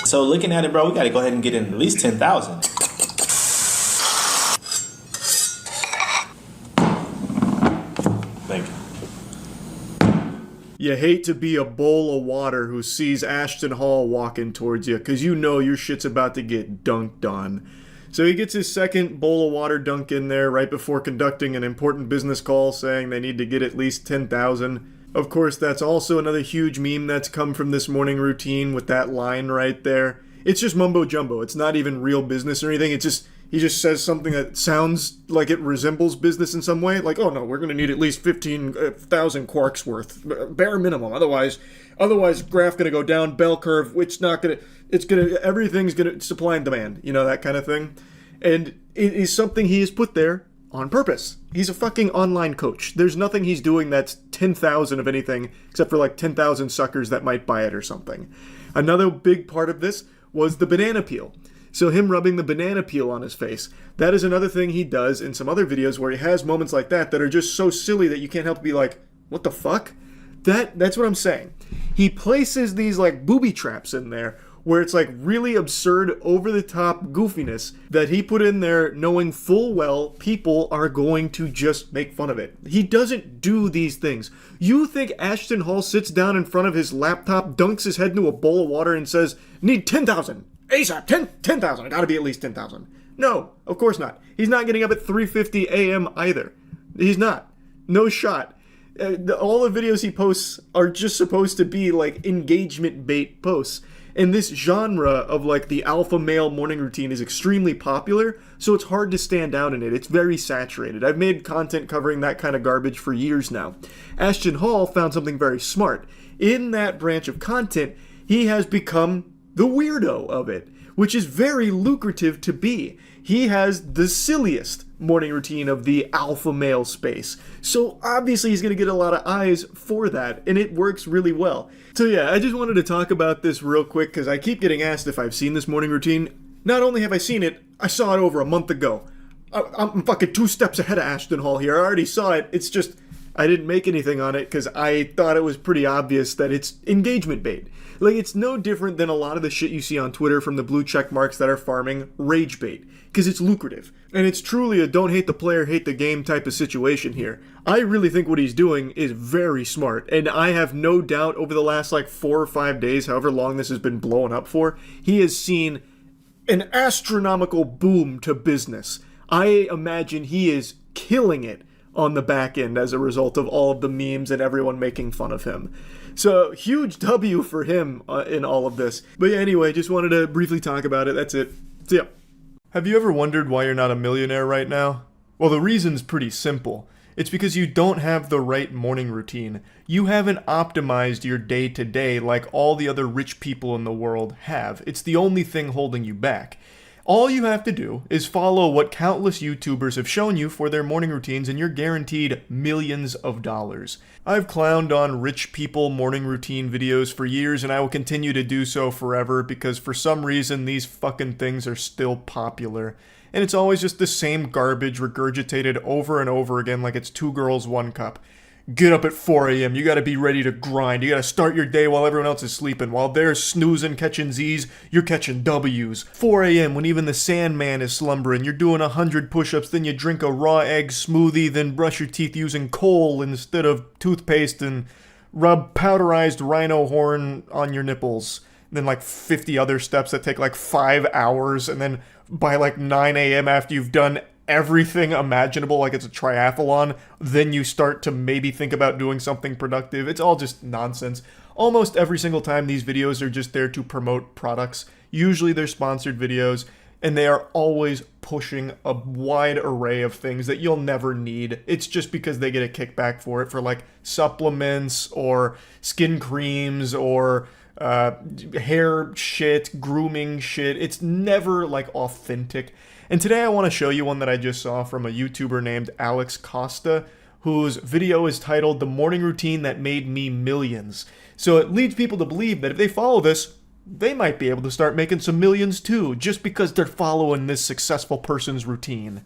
So looking at it, bro, we gotta go ahead and get in at least 10,000. Thank you. You hate to be a bowl of water who sees Ashton Hall walking towards you, because you know your shit's about to get dunked on. So he gets his second bowl of water dunk in there right before conducting an important business call saying they need to get at least 10,000. Of course, that's also another huge meme that's come from this morning routine with that line right there. It's just mumbo jumbo. It's not even real business or anything. It's just, he just says something that sounds like it resembles business in some way. Like, oh no, we're going to need at least 15,000 quarks worth. Bare minimum. Otherwise graph going to go down, bell curve, which not going to, everything's going to, supply and demand. You know, that kind of thing. And it is something he has put there on purpose. He's a fucking online coach. There's nothing he's doing that's 10,000 of anything except for like 10,000 suckers that might buy it or something. Another big part of this was the banana peel. So him rubbing the banana peel on his face. That is another thing he does in some other videos where he has moments like that that are just so silly that you can't help but be like, what the fuck? That's what I'm saying. He places these like booby traps in there where it's like really absurd, over-the-top goofiness that he put in there knowing full well people are going to just make fun of it. He doesn't do these things. You think Ashton Hall sits down in front of his laptop, dunks his head into a bowl of water and says, need 10,000, ASAP, 10,000, I gotta be at least 10,000. No, of course not. He's not getting up at 3:50 a.m. either. He's not. No shot. All the videos he posts are just supposed to be like engagement bait posts. And this genre of like the alpha male morning routine is extremely popular, so it's hard to stand out in it. It's very saturated. I've made content covering that kind of garbage for years now. Ashton Hall found something very smart. In that branch of content, he has become the weirdo of it, which is very lucrative to be. He has the silliest morning routine of the alpha male space. So obviously he's going to get a lot of eyes for that, and it works really well. So yeah, I just wanted to talk about this real quick because I keep getting asked if I've seen this morning routine. Not only have I seen it, I saw it over a month ago. I'm fucking 2 steps ahead of Ashton Hall here. I already saw it. It's just, I didn't make anything on it because I thought it was pretty obvious that it's engagement bait. Like, it's no different than a lot of the shit you see on Twitter from the blue check marks that are farming rage bait, because it's lucrative. And it's truly a don't hate the player, hate the game type of situation here. I really think what he's doing is very smart, and I have no doubt over the last like 4 or 5 days, however long this has been blowing up for, he has seen an astronomical boom to business. I imagine he is killing it on the back end as a result of all of the memes and everyone making fun of him. So, huge W for him in all of this. But yeah, anyway, just wanted to briefly talk about it. That's it. So yeah. Have you ever wondered why you're not a millionaire right now? Well, the reason's pretty simple. It's because you don't have the right morning routine. You haven't optimized your day-to-day like all the other rich people in the world have. It's the only thing holding you back. All you have to do is follow what countless YouTubers have shown you for their morning routines and you're guaranteed millions of dollars. I've clowned on rich people morning routine videos for years and I will continue to do so forever because for some reason these fucking things are still popular. And it's always just the same garbage regurgitated over and over again like it's 2 girls, 1 cup. get up at 4 a.m. You gotta be ready to grind. You gotta start your day while everyone else is sleeping. While they're snoozing, catching Z's, you're catching W's. 4 a.m. when even the Sandman is slumbering. You're doing 100 push-ups, then you drink a raw egg smoothie, then brush your teeth using coal instead of toothpaste, and rub powderized rhino horn on your nipples. And then like 50 other steps that take like 5 hours, and then by like 9 a.m. after you've done everything imaginable, like it's a triathlon, then you start to maybe think about doing something productive. It's all just nonsense. Almost every single time these videos are just there to promote products. Usually they're sponsored videos, and they are always pushing a wide array of things that you'll never need. It's just because they get a kickback for it, for like supplements or skin creams or hair shit, grooming shit. It's never like authentic. And today I want to show you one that I just saw from a YouTuber named Alex Costa, whose video is titled "The Morning Routine That Made Me Millions." So it leads people to believe that if they follow this, they might be able to start making some millions too, just because they're following this successful person's routine.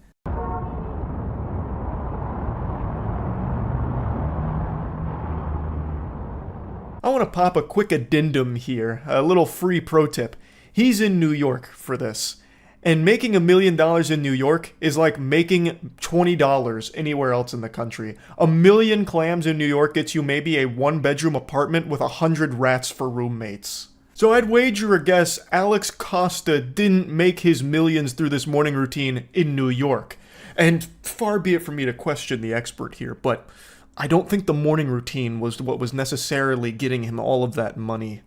I want to pop a quick addendum here, a little free pro tip. He's in New York for this. And making $1 million in New York is like making $20 anywhere else in the country. 1 million clams in New York gets you maybe a 1-bedroom apartment with 100 rats for roommates. So I'd wager a guess Alex Costa didn't make his millions through this morning routine in New York. And far be it from me to question the expert here, but I don't think the morning routine was what was necessarily getting him all of that money.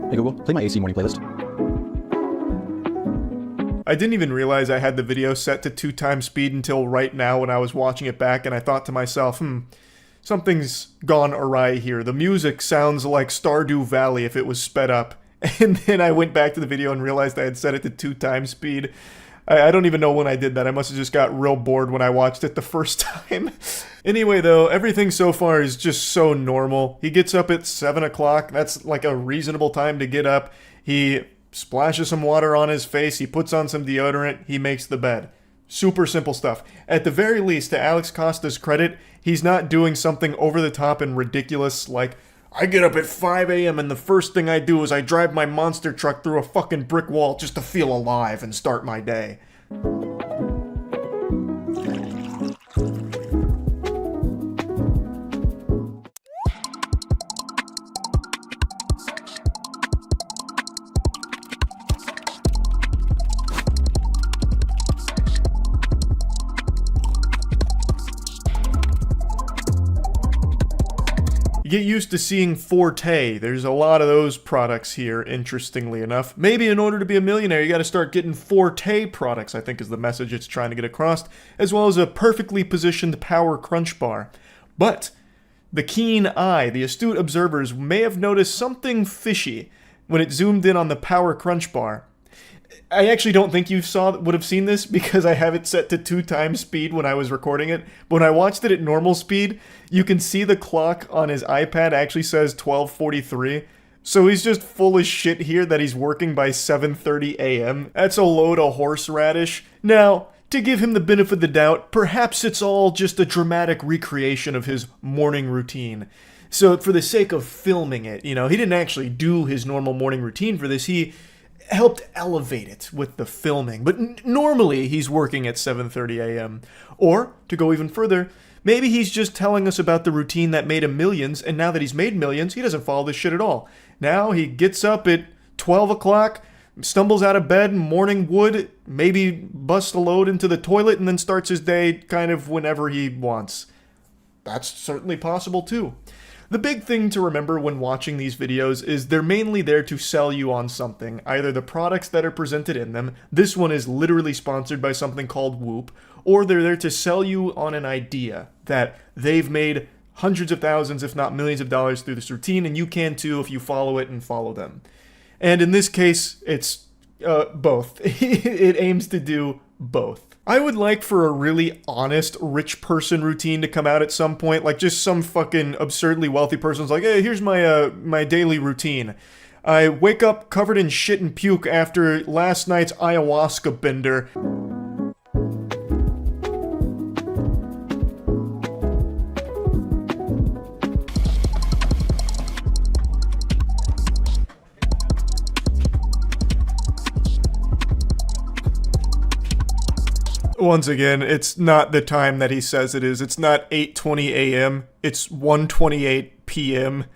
Hey Google, play my AC morning playlist. I didn't even realize I had the video set to 2x speed until right now when I was watching it back, and I thought to myself, something's gone awry here. The music sounds like Stardew Valley if it was sped up. And then I went back to the video and realized I had set it to 2x speed. I don't even know when I did that. I must have just got real bored when I watched it the first time. Anyway, though, everything so far is just so normal. He gets up at 7 o'clock. That's like a reasonable time to get up. He splashes some water on his face. He puts on some deodorant. He makes the bed. Super simple stuff. At the very least, to Alex Costa's credit, he's not doing something over the top and ridiculous like, I get up at 5 a.m. and the first thing I do is I drive my monster truck through a fucking brick wall just to feel alive and start my day. Get used to seeing Forte. There's a lot of those products here, interestingly enough. Maybe in order to be a millionaire, you gotta start getting Forte products, I think is the message it's trying to get across, as well as a perfectly positioned power crunch bar. But the keen eye, the astute observers, may have noticed something fishy when it zoomed in on the power crunch bar. I actually don't think you would have seen this because I have it set to 2x speed when I was recording it. But when I watched it at normal speed, you can see the clock on his iPad actually says 12:43. So he's just full of shit here that he's working by 7:30 a.m. That's a load of horseradish. Now, to give him the benefit of the doubt, perhaps it's all just a dramatic recreation of his morning routine. So for the sake of filming it, he didn't actually do his normal morning routine for this. He helped elevate it with the filming, but normally he's working at 7:30 a.m. Or, to go even further, maybe he's just telling us about the routine that made him millions, and now that he's made millions, he doesn't follow this shit at all. Now he gets up at 12 o'clock, stumbles out of bed, morning wood, maybe busts a load into the toilet, and then starts his day kind of whenever he wants. That's certainly possible too. The big thing to remember when watching these videos is they're mainly there to sell you on something, either the products that are presented in them, this one is literally sponsored by something called Whoop, or they're there to sell you on an idea that they've made hundreds of thousands, if not millions of dollars through this routine, and you can too if you follow it and follow them. And in this case, it's both. It aims to do both. I would like for a really honest rich person routine to come out at some point, like just some fucking absurdly wealthy person's like, hey, here's my daily routine. I wake up covered in shit and puke after last night's ayahuasca bender. Once again, it's not the time that he says it is. It's not 8:20 a.m. It's 1:28 p.m.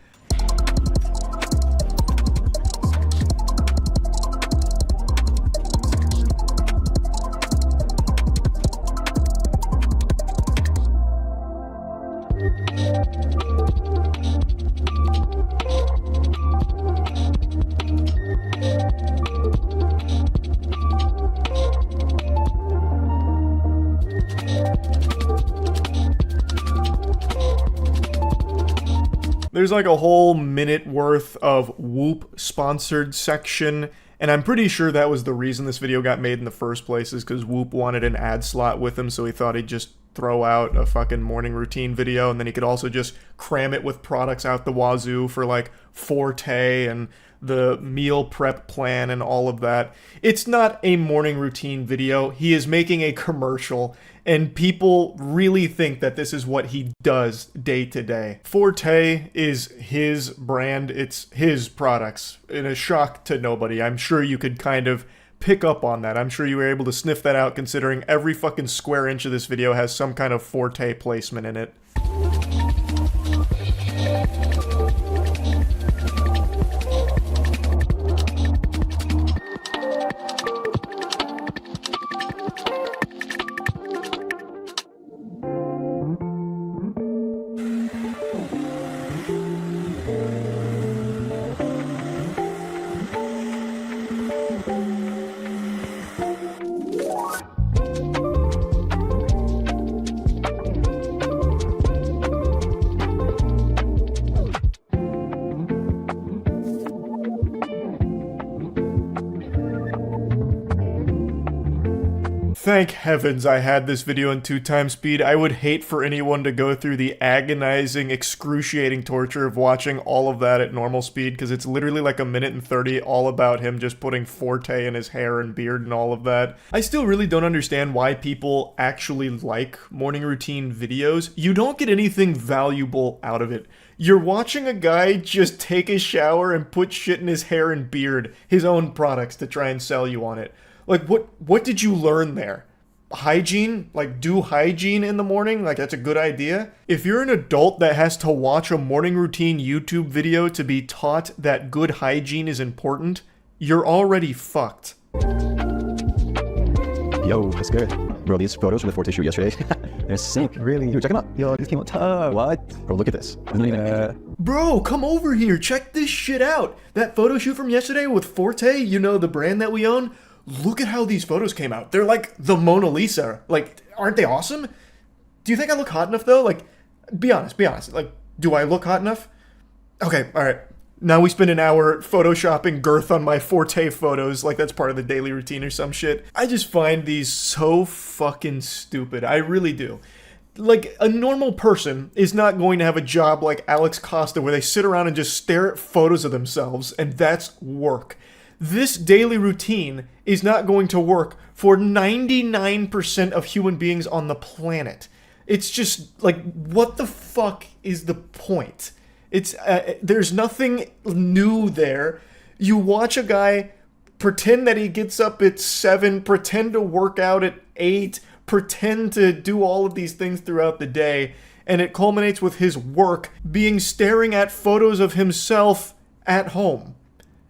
There's like a whole minute worth of Whoop sponsored section, and I'm pretty sure that was the reason this video got made in the first place, is because Whoop wanted an ad slot with him, so he thought he'd just throw out a fucking morning routine video, and then he could also just cram it with products out the wazoo for like Forte and the meal prep plan and all of that. It's not a morning routine video. He is making a commercial, and people really think that this is what he does day to day. Forte is his brand. It's his products. In a shock to nobody. I'm sure you could kind of pick up on that. I'm sure you were able to sniff that out, considering every fucking square inch of this video has some kind of Forte placement in it. Thank heavens I had this video in 2x speed. I would hate for anyone to go through the agonizing, excruciating torture of watching all of that at normal speed, because it's literally like a minute and 30 all about him just putting Forte in his hair and beard and all of that. I still really don't understand why people actually like morning routine videos. You don't get anything valuable out of it. You're watching a guy just take a shower and put shit in his hair and beard, his own products, to try and sell you on it. Like, what did you learn there? Hygiene? Like, do hygiene in the morning? Like, that's a good idea? If you're an adult that has to watch a morning routine YouTube video to be taught that good hygiene is important, you're already fucked. Yo, what's good? Bro, these photos from the Forte shoot yesterday, they're sick, really. Dude, check them out. Yo, these came out tough. What? Bro, look at this. Bro, come over here. Check this shit out. That photo shoot from yesterday with Forte, you know, the brand that we own. Look at how these photos came out. They're like the Mona Lisa. Like, aren't they awesome? Do you think I look hot enough, though? Like, be honest. Like, do I look hot enough? Okay, alright. Now we spend an hour photoshopping girth on my Forte photos, like that's part of the daily routine or some shit. I just find these so fucking stupid. I really do. Like, a normal person is not going to have a job like Alex Costa where they sit around and just stare at photos of themselves, and that's work. This daily routine is not going to work for 99% of human beings on the planet. It's just, like, what the fuck is the point? It's, there's nothing new there. You watch a guy pretend that he gets up at 7, pretend to work out at 8, pretend to do all of these things throughout the day, and it culminates with his work being staring at photos of himself at home.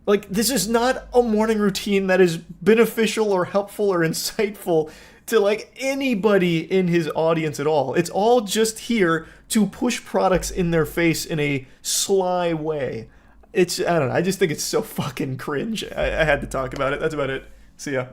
Like, this is not a morning routine that is beneficial or helpful or insightful to, like, anybody in his audience at all. It's all just here to push products in their face in a sly way. I don't know, I just think it's so fucking cringe. I had to talk about it. That's about it. See ya.